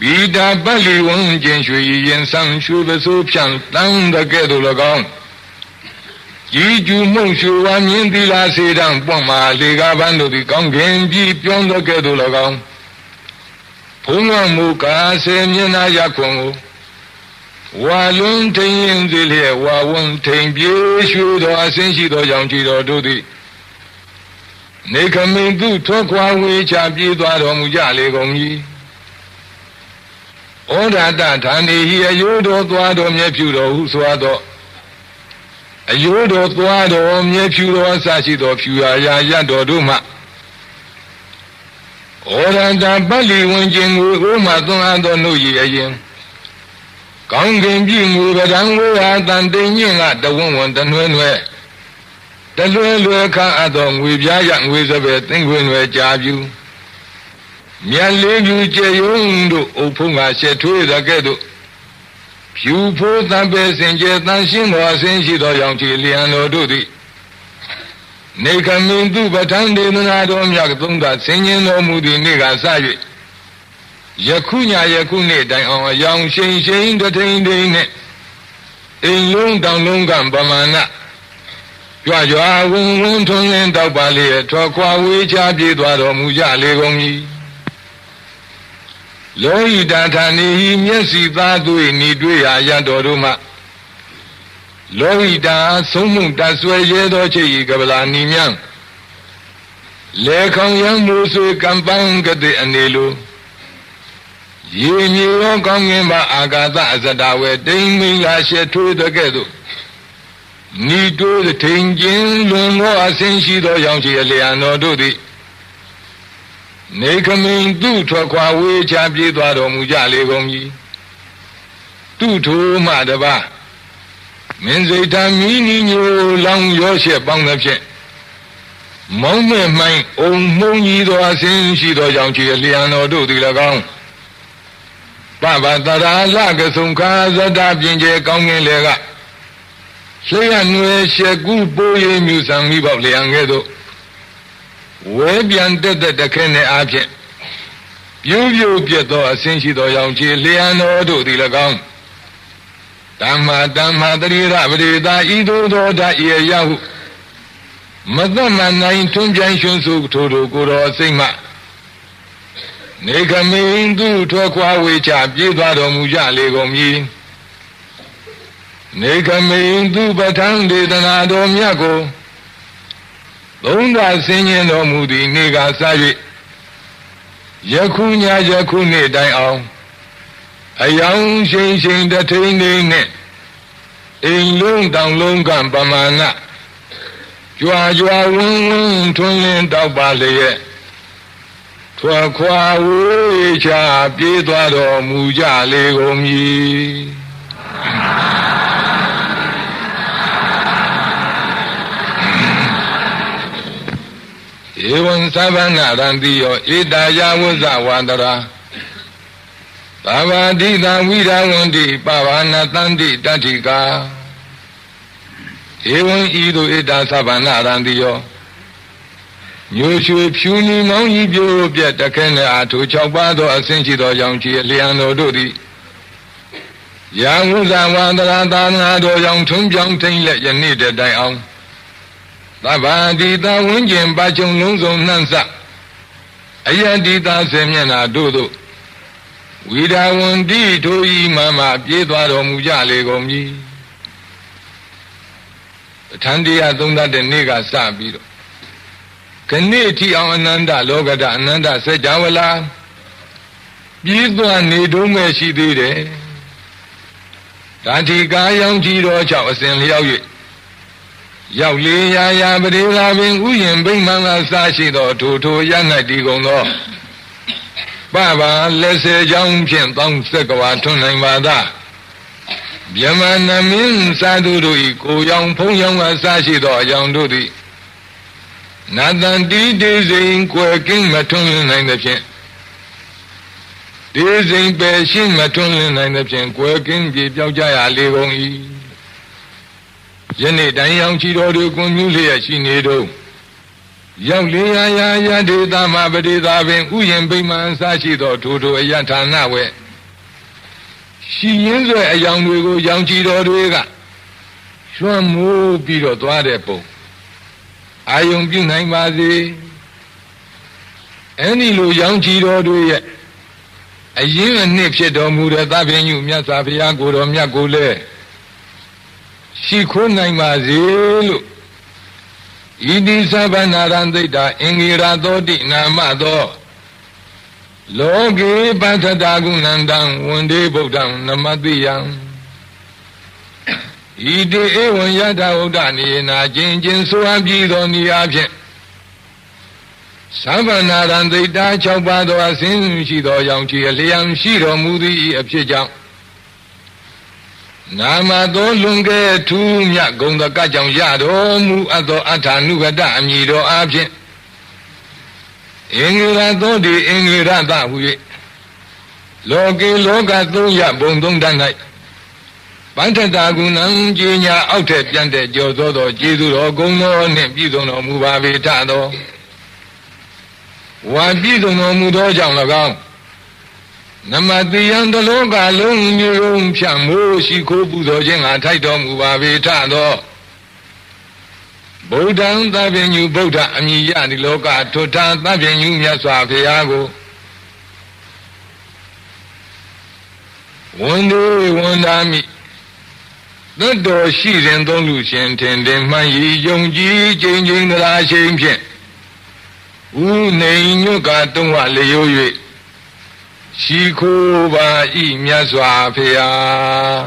ပိတာပလီဝံကျင်ရွှေရင်ဆန်းရွှေပစိုးဖြန့်တန်းတဲ့ကဲ့သို့၎င်းကြီးကျူးမှုရွှေဝါမြင်းသီလာစေတံပွန့်မာလေကားပန်းတို့သည်ကောင်းခင်ပြီးပြောင်းတဲ့ကဲ့သို့၎င်းဖုံးလွှမ်းမှုကာဆေမျက်နာရခွန်ကိုဝါလွန်ထိန်ရင်သည်လျက်ဝါဝွန်ထိန်ပြေရွှေတော်အစင်းရှိသောကြောင့်ကြည်တော်တို့သည်နေခမင်းသူထွက်ခွာဝေချပြေးသွားတော်မူကြလေကုန်၏ဩဒတဌာနေဟိအယိုးတော်သွားတော်မြဲဖြူတော်ဟုဆိုသောအယိုးတော်သွားတော်မြဲဖြူတော်အစရှိသောဖြူရာရာရတော်တို့မှဩရတပလီဝင်ခြင်းကိုဥမသွန်အပ်သောနှုတ်ရည်အရင်ကောင်းကင်ပြည်ငူပဒံဝေဟာတန်တိန်ညင်ကတဝန်းဝန်းတနွဲနွဲတလွဲလွဲခါအပ်သောငွေပြားရငွေစပယ်သင်္ခွေနွယ်ကြာပြူမြတ်လေးပြူကျေယုံတို့အုပ်ဖုံးကရှက်ထွေးတဲ့ကဲ့သို့ဖြူဖိုးတံပဲစင်ကြယ်တန်ရှင်းသောအစင်းရှိသောရောင်ခြည်လျံတော်တို့သည်နေခမင်းသူပဋ္ဌာန်းဒေသနာတော်မြတ်သုံးသာဆင်ញင်တော်မူသည့်နေ့ကစ၍ယခုညယခုနေ့တိုင်အောင်အယောင်ရှိန်ရှိန်တထိန်ထိန်နဲ့အိမ်လုံးတောင်လုံးကပမာဏကြွကြွဝုံဝုံထွန်းလင်းတောက်ပါလေထွက်ခွာဝေးချပြေးသွားတော်မူကြလေကုန်၏လောဟိတဌာနေဟိမျက်စိသားသွေးဤတွေ့ရာရတော်တို့မှလောဟိတာဆုံးမှုတဆွဲရဲသောချေဤကပလာနီမြန်းလေခေါင်ရံမှုဆွေကံပန်းကတဲ့အနေလိုရေမြေရောကောင်းငင်ပါအာကာသအဇတဝေတိမ်မိလာရှက်ထွေးတဲ့ကဲ့သို့ဤတိုးထိန်ခြင်းလွန်သောအစင်းရှိသောရောင်ခြည်အလျံတော်တို့သည်နေခမင်းသူထွက်ခွာဝေးချပြေးသွားတော်မူကြလေကုန်၏သူထိုမှတပါမင်းစိတ်ဓာမီနီညိုလောင်ရောရှက်ပေါင်းသဖြင့်မောင်းမဲ့မှိုင်းအုံမှုံကြီးသောအစင်းရှိသောရောင်ခြည်အလျံတော်တို့သည်၎င်းပပတရာလကဆုံခါဇတပြင်းကျဲကောင်းငင်လေကလှရနွယ်ရှက်ကူပိုးရည်မြူဆံမိပေါလျံကဲ့သို့ဝဲပြန်တက်တခဲနဲ့အားဖြင့်ပြိုးပြိုးပြက်သောအစင်းရှိသောရောင်ခြည်လျံတော်တို့သည်၎င်းဓမ္မတရိရပရိသာဤသို့သောဓာဤရဟုမသက်မနိုင်ထွန်းပြိုင်ရှင်စုထိုတို့ကိုယ်တော်စိတ်မှနေခမင်းသူထွက်ခွာဝေချပြေးသွားတော်မူကြလေကုန်မည်နေခမင်းသူပဋ္ဌာန်းဒေသနာတော်မြတ်ကိုသုံးသာဆင်းရင်တော်မူသည့်နေ့ကစ၍ယခုညယခုနေ့တိုင်အောင်အယောင်ရှိန်ရှိန်တထိန်နေနဲ့အိမ်လုံးတောင်လုံးကပမာဏကြွာကြွာဝန်းဝန်းထွန်းလင်းတောက်ပါလျက်ထွက်ခွာဝေးချပြေးသွားတော်မူကြလေကုန်မည်ဧဝံသဗ္ဗနာရန္တိယောဧတာယဝဇဝန္တရာသဗ္ဗတိတဝိရဝန္တိပဝနာတန္တိတတ္ထိကာဧဝံဤသို့ဧတာသဗ္ဗနာရန္တိယောညိုရွှေဖြူနီမောင်းကြီးပြိုးပြက်တခဲနဲ့အာထို6ပါးသောအစင်းရှိသောရောင်ခြည်အလျံတော်တို့သည်ယံဝဇဝန္တရာသာနာတော်ရောင်ထွန်းပြောင်းထိန်လက်ယနေ့တည်းတိုင်အောင်သဗ္ဗတိတဝင်းကျင်ပါချုံလုံးစုံနှံ့စအယတိတဆေမျက်နာတို့သို့ဝိဒဝန္တိထိုဤမမပြေးသွားတော်မူကြလေကုန်မည်ထန္တိယသုံးသတ်တဲ့နေ့ကစပြီးတော့ခဏိထိအောင်အနန္တလောကဓာအနန္တစัจ java လာပြေးသွားနေတုံးမဲ့ရှိသေးတယ်ဓာတိကာရောင်ကြီးတော်6အစဉ်လျောက်၍ရောက်လေရာရာပရိလာပင်ဥယျင်ဗိမာန်လာစားရှိသောထိုရ၌တည်ကုန်သောပပလက်စေကြောင်းဖြင့်တောင်းစက္ကဝါထွန်းနိုင်ပါသာဗျမနမင်းသာသူတို့၏ကိုရောင်ဖုံးရောင်ကစားရှိသောအကြောင်းတို့သည်နာတန်တီဒေစိန်ကွယ်ကင်းမထွန်းလင်းနိုင်သဖြင့်ဒေစိန်ပဲရှင်းမထွန်းလင်းနိုင်သဖြင့်ကွယ်ကင်းပြေပြောက်ကြရလေကုန်၏ယနေ့တိုင်ရောင်ချီတော်တို့ကွန်မြူးလျက်ရှိနေတော့ရောက်လေရာဒေသမှာပရိသာပင်ဥယျင်ဗိမာန်စားရှိသောထိုအယဌာနဝဲ ရှိရင်းစွဲအယောင်တွေကိုရောင်ကြည်တော်တွေကလွှမ်းမိုးပြီးတော့သွားတဲ့ပုံအာယုံပြုနိုင်ပါစေအဲ့ဒီလိုရောင်ကြည်တော်တွေရဲ့အရင်အနှစ်ဖြစ်တော်မူတဲ့သဗ္ဗညုမြတ်စွာဘုရားကိုယ်တော်မြတ်ကိုလည်းရှိခိုးနိုင်ပါစေလို့ဣတိသဗ္ဗနာရံသိတ္တာအင်္ဂိရသောတိနာမသောလောကေပတ္ထတာကုဏန္တံဝန္ဒေဗုဒ္ဓံနမတိယံဣတိဧဝံယထာဥဒ္ဒနေနာချင်းချင်းဆိုအပ်ပြီးသောနေရာဖြင့်သဗ္ဗနာရံသိတ္တာ6ပါးသောအစဉ်ရှိသောရောင်ခြည်အလျံရှိတော်မူသည်အဖြစ်ကြောင့်နာမသောလွန်ကဲထူးမြတ်ဂုဏ်တကကြောင့်ရတော်မူအပ်သောအထာနုဂတအမည်တော်အားဖြင့်အင်္ဂိရသောတိအင်္ဂိရတဟု၍လောကေလောကသုံးရဘုံသုံးတတ်၌ပဋ္ဌတာကုဏံကြေညာအောက်ထက်ပြန်တဲ့ကြော်သောကျေးဇူးတော်ဂုဏ်တော်နှင့်ပြည့်စုံတော်မူပါပေထသောဝါပြည့်စုံတော်မူသောကြောင့်၎င်းနမတိယံတလောကလုံးမျိုးလုံးဖြတ်မိုးရှိခိုးပူဇော်ခြင်းငါထိုက်တော်မူပါပေထသောဗုဒ္ဓံသဗ္ဗညုဗုဒ္ဓအမည်ရသည်လောကထွဋ္ဌာသဗ္ဗညုမြတ်စွာဘုရားကိုဝန်ဒီဝန်ဒါမိသတ္တော်ရှိရင်သုံးလူရှင်ထင်တယ်မှန်ရည်ယုံကြည်ကျင့်ခြင်းသာရှိန်ဖြင့်ဥနေညွတ်ကတုံးဝလျိုး၍ရှိခိုးပါဤမြတ်စွာဘုရား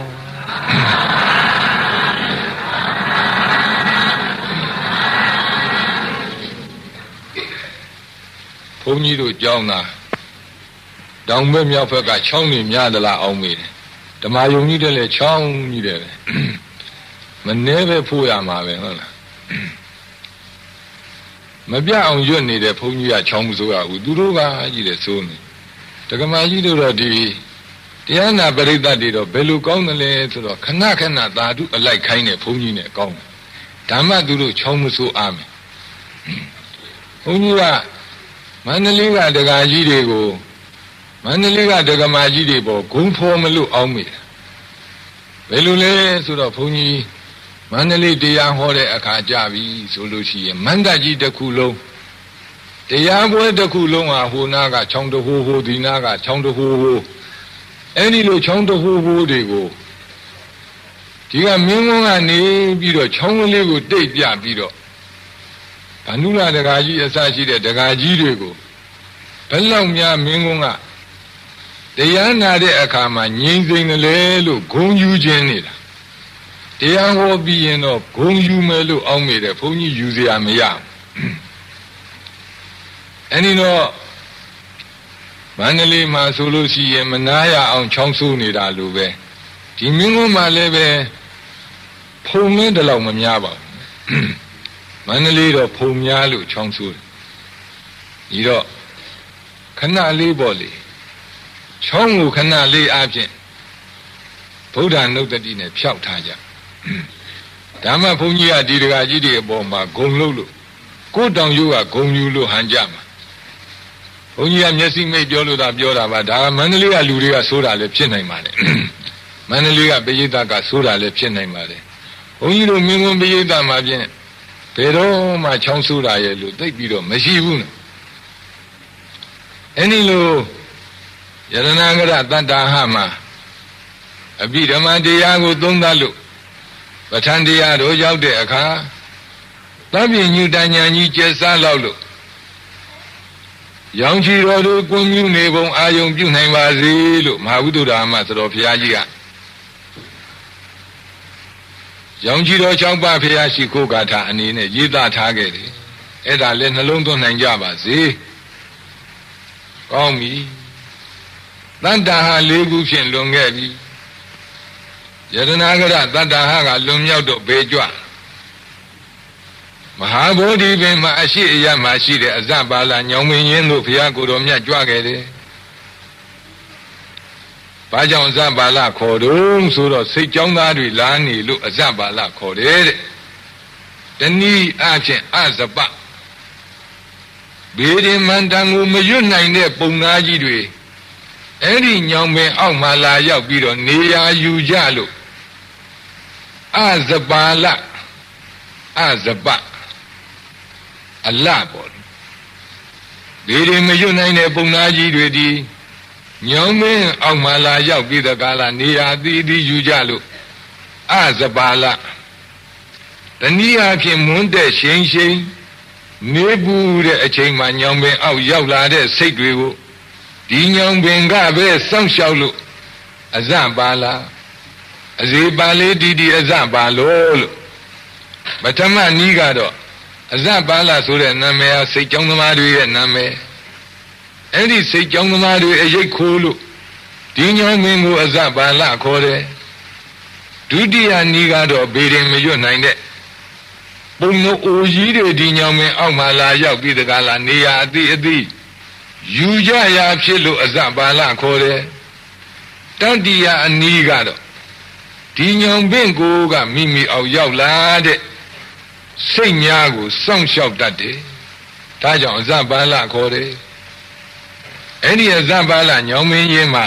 ဘုန်းကြီးတို့ကြောင်းတာတောင်ဘက်မြောက်ဘက်ကချောင်းနေများသလားအောင်မေးတယ်ဓမ္မယုံကြီးတဲ့လေချောင်းကြီးတယ်ပဲမနှဲပဲဖို့ရမှာပဲဟုတ်လားမပြအောင်ရွတ်နေတဲ့ဘုန်းကြီးကချောင်းမစိုးရဘူးသူတို့ကကြီးတယ်စိုးနေဒကမာကြီးတို့တော့ဒီတရားနာပရိသတ်တွေတော့ဘယ်လိုကောင်းတယ်လဲဆိုတော့ခဏခဏသာဓုအလိုက်ခိုင်းတဲ့ဘုန်းကြီးနဲ့ကောင်းတယ်ဓမ္မသူတို့ချောင်းမစိုးအားမယ်ဘုန်းကြီးကမန္တလေးကဒကာကြီးတွေကိုမန္တလေးကဒကမာကြီးတွေပေါ်ဂုံဖော်မလို့အောင်းမိတယ်ဘယ်လိုလဲဆိုတော့ဘုန်းကြီးမန္တလေးတရားဟောတဲ့အခါကြပြီဆိုလို့ရှိရင်မန္တကြီးတစ်ခုလုံးတရားပွဲတစ်ခုလုံးဟာဟိုနာကချောင်းတဟိုဟိုဒီနာကချောင်းတဟိုဟိုအဲ့ဒီလိုချောင်းတဟိုဟိုတွေကိုဒီကမင်းဝန်းကနေပြီးတော့ချောင်းကလေးကိုတိတ်ပြပြီးတော့ဗန္ဓုလဒကာကြီးအစရှိတဲ့ဒကာကြီးတွေကိုဘယ်လောက်များမင်းဝန်းကတရားနာတဲ့အခါမှာငြိမ်စိမ်တယ်လေလို့ဂုံယူခြင်းနေတာတရားဟောပြီးရင်တော့ဂုံယူမယ်လို့အောက်မိတယ်ဘုန်းကြီးယူစရာမရအဲ့ဒီတော့မန္တလေးမှာဆိုလို့ရှိရင်မနာရအောင်ချောင်းဆိုးနေတာလို့ပဲဒီမင်းကမှလည်းပဲဖုံမင်းတလောက်မများပါဘူးမန္တလေးတော့ဖုံများလို့ချောင်းဆိုးတယ်ဒီတော့ခဏလေးပေါ့လေချောင်းကိုခဏလေးအပြင်ဗုဒ္ဓနုတ္တိနဲ့ဖြောက်ထားကြဓမ္မဘုန်းကြီးကဒီဒကာကြီးတွေအပေါ်မှာဂုံလို့ကိုတောင်ရိုးကဂုံယူလို့ဟန်ကြမှာဘုန်းကြီးကမျက်စိမိတ်ပြောလို့သာပြောတာပါဒါကမန္တလေးကလူတွေကဆိုတာလည်းဖြစ်နိုင်ပါလေမန္တလေးကပရိသတ်ကဆိုတာလည်းဖြစ်နိုင်ပါလေဘုန်းကြီးတို့မင်းဝန်ပရိသတ်မှာဖြင့်ဘယ်တော့မှချောင်းဆိုတာရဲ့လို့သိပြီးတော့မရှိဘူးနော်အဲ့ဒီလိုယရဏဂရတတ္တာဟမှာအဘိဓမ္မာတရားကိုသုံးသပ်လို့ပဋ္ဌာန်းတရားတို့ရောက်တဲ့အခါသဗ္ဗညုတဉ္ဉာကြီးကျက်စားလောက်လို့ရောင်ချီတော်တို့ကွန်မြူနေပုံအာယုံပြုနိုင်ပါစေလို့မဟာဝိသုဒ္ဓမသတော်ဘုရားကြီးကရောင်ချီတော်6ပါးဘုရားရှိခိုးဂါထာအနေနဲ့ရေးသားထားခဲ့တယ်အဲ့ဒါလည်းနှလုံးသွင်းနိုင်ကြပါစေကောင်းပြီတတ္တာဟာ၄ခုဖြင့်လွန်ခဲ့ပြီယတနာဂရတတ္တာဟာကလွန်မြောက်တော့ဘေကြွမဟာဗောဓိပင်မှာအရှိအယမှာရှိတဲ့အဇပါလညောင်မင်းရင်းတို့ဘုရားကိုယ်တော်မြတ်ကြွခဲ့တယ်။ဘာကြောင့်အဇပါလခေါ်တော့ဆိုတော့စိတ်ကြောင်းသားတွေလာနေလို့အဇပါလခေါ်တယ်တဲ့။တနည်းအားဖြင့်အဇပဘေးရင်မန္တန်ကိုမရွတ်နိုင်တဲ့ပုံသားကြီးတွေ အဲ့ဒီညောင်ပင်အောက်မှာလာရောက်ပြီးတော့နေရာယူကြလို့အဇပါလအဇပအလပေါ့ဒီတွေမရွတ်နိုင်တဲ့ပုံနာကြီးတွေဒီညောင်ပင်အောက်မှာလာရောက်ပြီးတဲ့ကာလနေရာသီးသီးယူကြလို့အဇပါလတနည်းအားဖြင့်မွန်းတဲ့ရှိန်ရှိန်နေပူတဲ့အချိန်မှာညောင်ပင်အောက်ရောက်လာတဲ့စိတ်တွေကိုဒီညောင်ပင်ကပဲစောင့်ရှောက်လို့အဇပါလအဇေပါလေးဒီအဇပါလို့ပထမနည်းကတော့အဇပါလဆိုတဲ့နာမည်ဟာစိတ်ကြောင်းသမားတွေရဲ့နာမည်အဲ့ဒီစိတ်ကြောင်းသမားတွေအရိပ်ခိုးလို့ဒီညောင်ပင်ကိုအဇပါလခေါ်တယ်ဒုတိယနည်းကတော့ဘေရင်မရွတ်နိုင်တဲ့ပုံတို့အိုကြီးတွေဒီညောင်ပင်အောက်မှာလာရောက်ပြီးတကားလာနေရာအသီးအသီးယူကြရာဖြစ်လို့အဇပါလခေါ်တယ်တတိယအနည်းကတော့ဒီညောင်ပင်ကိုကမိမိအောက်ရောက်လာတဲ့စိတ်များကိုစောင့်ရှောက်တတ်တယ်ဒါကြောင့်အဇပါလခေါ်တယ်အဲ့ဒီအဇပါလညောင်ပင်ကြီးမှာ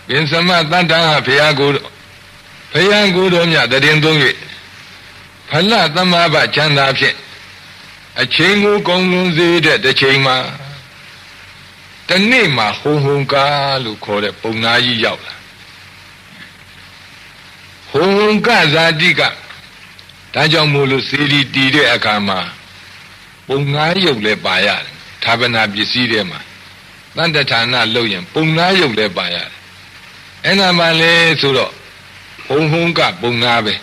ပင်စမတတ္တဟဘုရားကိုတော်မြတ်တရင်သုံး၍ဖလသမဘချမ်းသာဖြင့်အချိန်ကိုကုန်လွန်စေတဲ့တစ်ချိန်မှာတနေ့မှာဟုံဟုံကားလို့ခေါ်တဲ့ပုံနာကြီးရောက်လာဟုံဟုံကဇာတိကဒါကြောင့်မို့လို့စေတီတည်တဲ့အခါမှာပုံနာရုပ်လည်းပါရတယ်ဌာပနာပစ္စည်းထဲမှာတန်တဌာနလုပ်ရင်ပုံနာရုပ်လည်းပါရတယ်အဲ့နာမှာလဲဆိုတော့ဟုံဟုံကပုံနာပဲ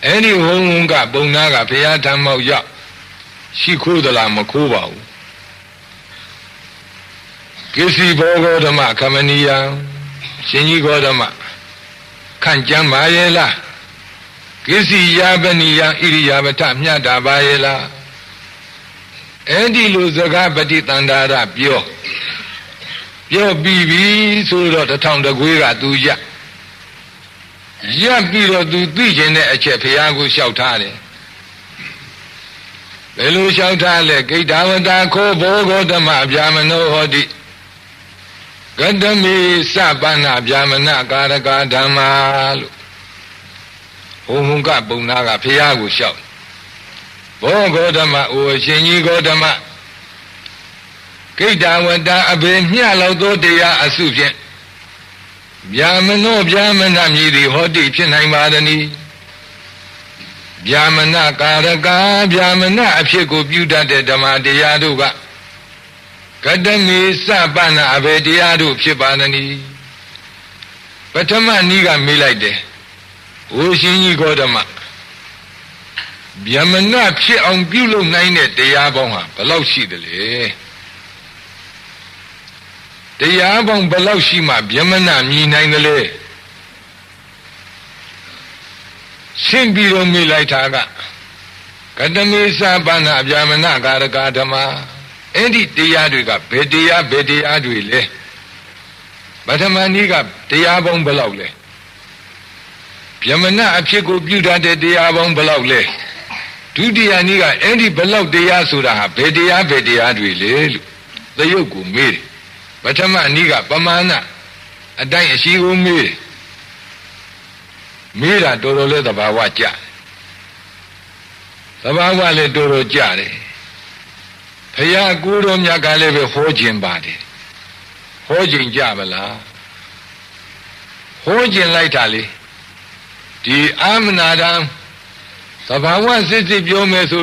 အဲ့ဒီဟုံဟုံကပုံနာကဘုရားဓမ္မောက်ရောက်ရှိခိုးသလားမခိုးပါဘူးကိစီဘောဂေါဓမ္မခမနီယံရှင်ကြီးဂေါဓမ္မခန့်ကြမ်းပါရဲ့လားကိစီယာပနိယံဣရိယာပထမြတ်တာပါရဲ့လားအဲ့ဒီလိုစကားပฏิတန္တာရပြောပြီးပြီဆိုတော့တစ်ထောင်တကွေးကသူရပ်ပြီးတော့သူသိကျင်တဲ့အချက်ဘုရားကိုလျှောက်ထားတယ်ဘယ်လိုလျှောက်ထားလဲဂိတဝတာခောဘောဂေါဓမ္မဗျာမနောဟောတိဂတမေစပန္နဗျာမနကာရကဓမ္မာလို့ဟုံဟုံကပုံနာကဘုရားကိုလျှောက်ဘောဂေါဓမ္မအိုရှင်ကြီးဂေါဓမ္မဂိတဝတာအဘေမျှလောက်သောတရားအစုဖြင့်ဗျာမနောဗျာမနမြည်သည်ဟောတိဖြစ်နိုင်ပါသည်ဗျာမနကာရကဗျာမနအဖြစ်ကိုပြုတတ်တဲ့ဓမ္မတရားတို့ကကတမေစပန္နအဘေတရားတို့ဖြစ်ပါသည်ပထမနည်းကမေးလိုက်တယ်။အိုရှင်ကြီးဂေါတမဗျာမနဖြစ်အောင်ပြုလုပ်နိုင်တဲ့တရားပေါင်းဟာဘယ်လောက်ရှိသလဲတရားပေါင်းဘယ်လောက်ရှိမှဗျာမနမြည်နိုင်သလဲရှင်းပြီးတော့မေးလိုက်တာကကတမေစပန္နဗျာမနကာရကဓမ္မအဲ့ဒီတရားတွေကဘယ်တရားတွေလဲပထမနည်းကတရားပေါင်းဘယ်လောက်လဲဗျမနအဖြစ်ကိုပြုတတ်တဲ့တရားပေါင်းဘယ်လောက်လဲဒုတိယနည်းကအဲ့ဒီဘယ်လောက်တရားဆိုတာဟာဘယ်တရားတွေလဲလို့သရုပ်ကိုမေးတယ်ပထမနည်းကပမာဏအတိုင်းအရှိကိုမေးတာတော်တော်လေးသဘာဝကျသဘာဝလည်းတော်တော်ကျတယ်ဘုရားကိုယ်တော်မြတ်ကလည်းပဲဟောခြင်းပါတယ်ဟောခြင်းကြပါလားဟောခြင်းလိုက်တာလေဒီအာမနာတံသဘာဝစစ်စစ်ပြောမယ်ဆို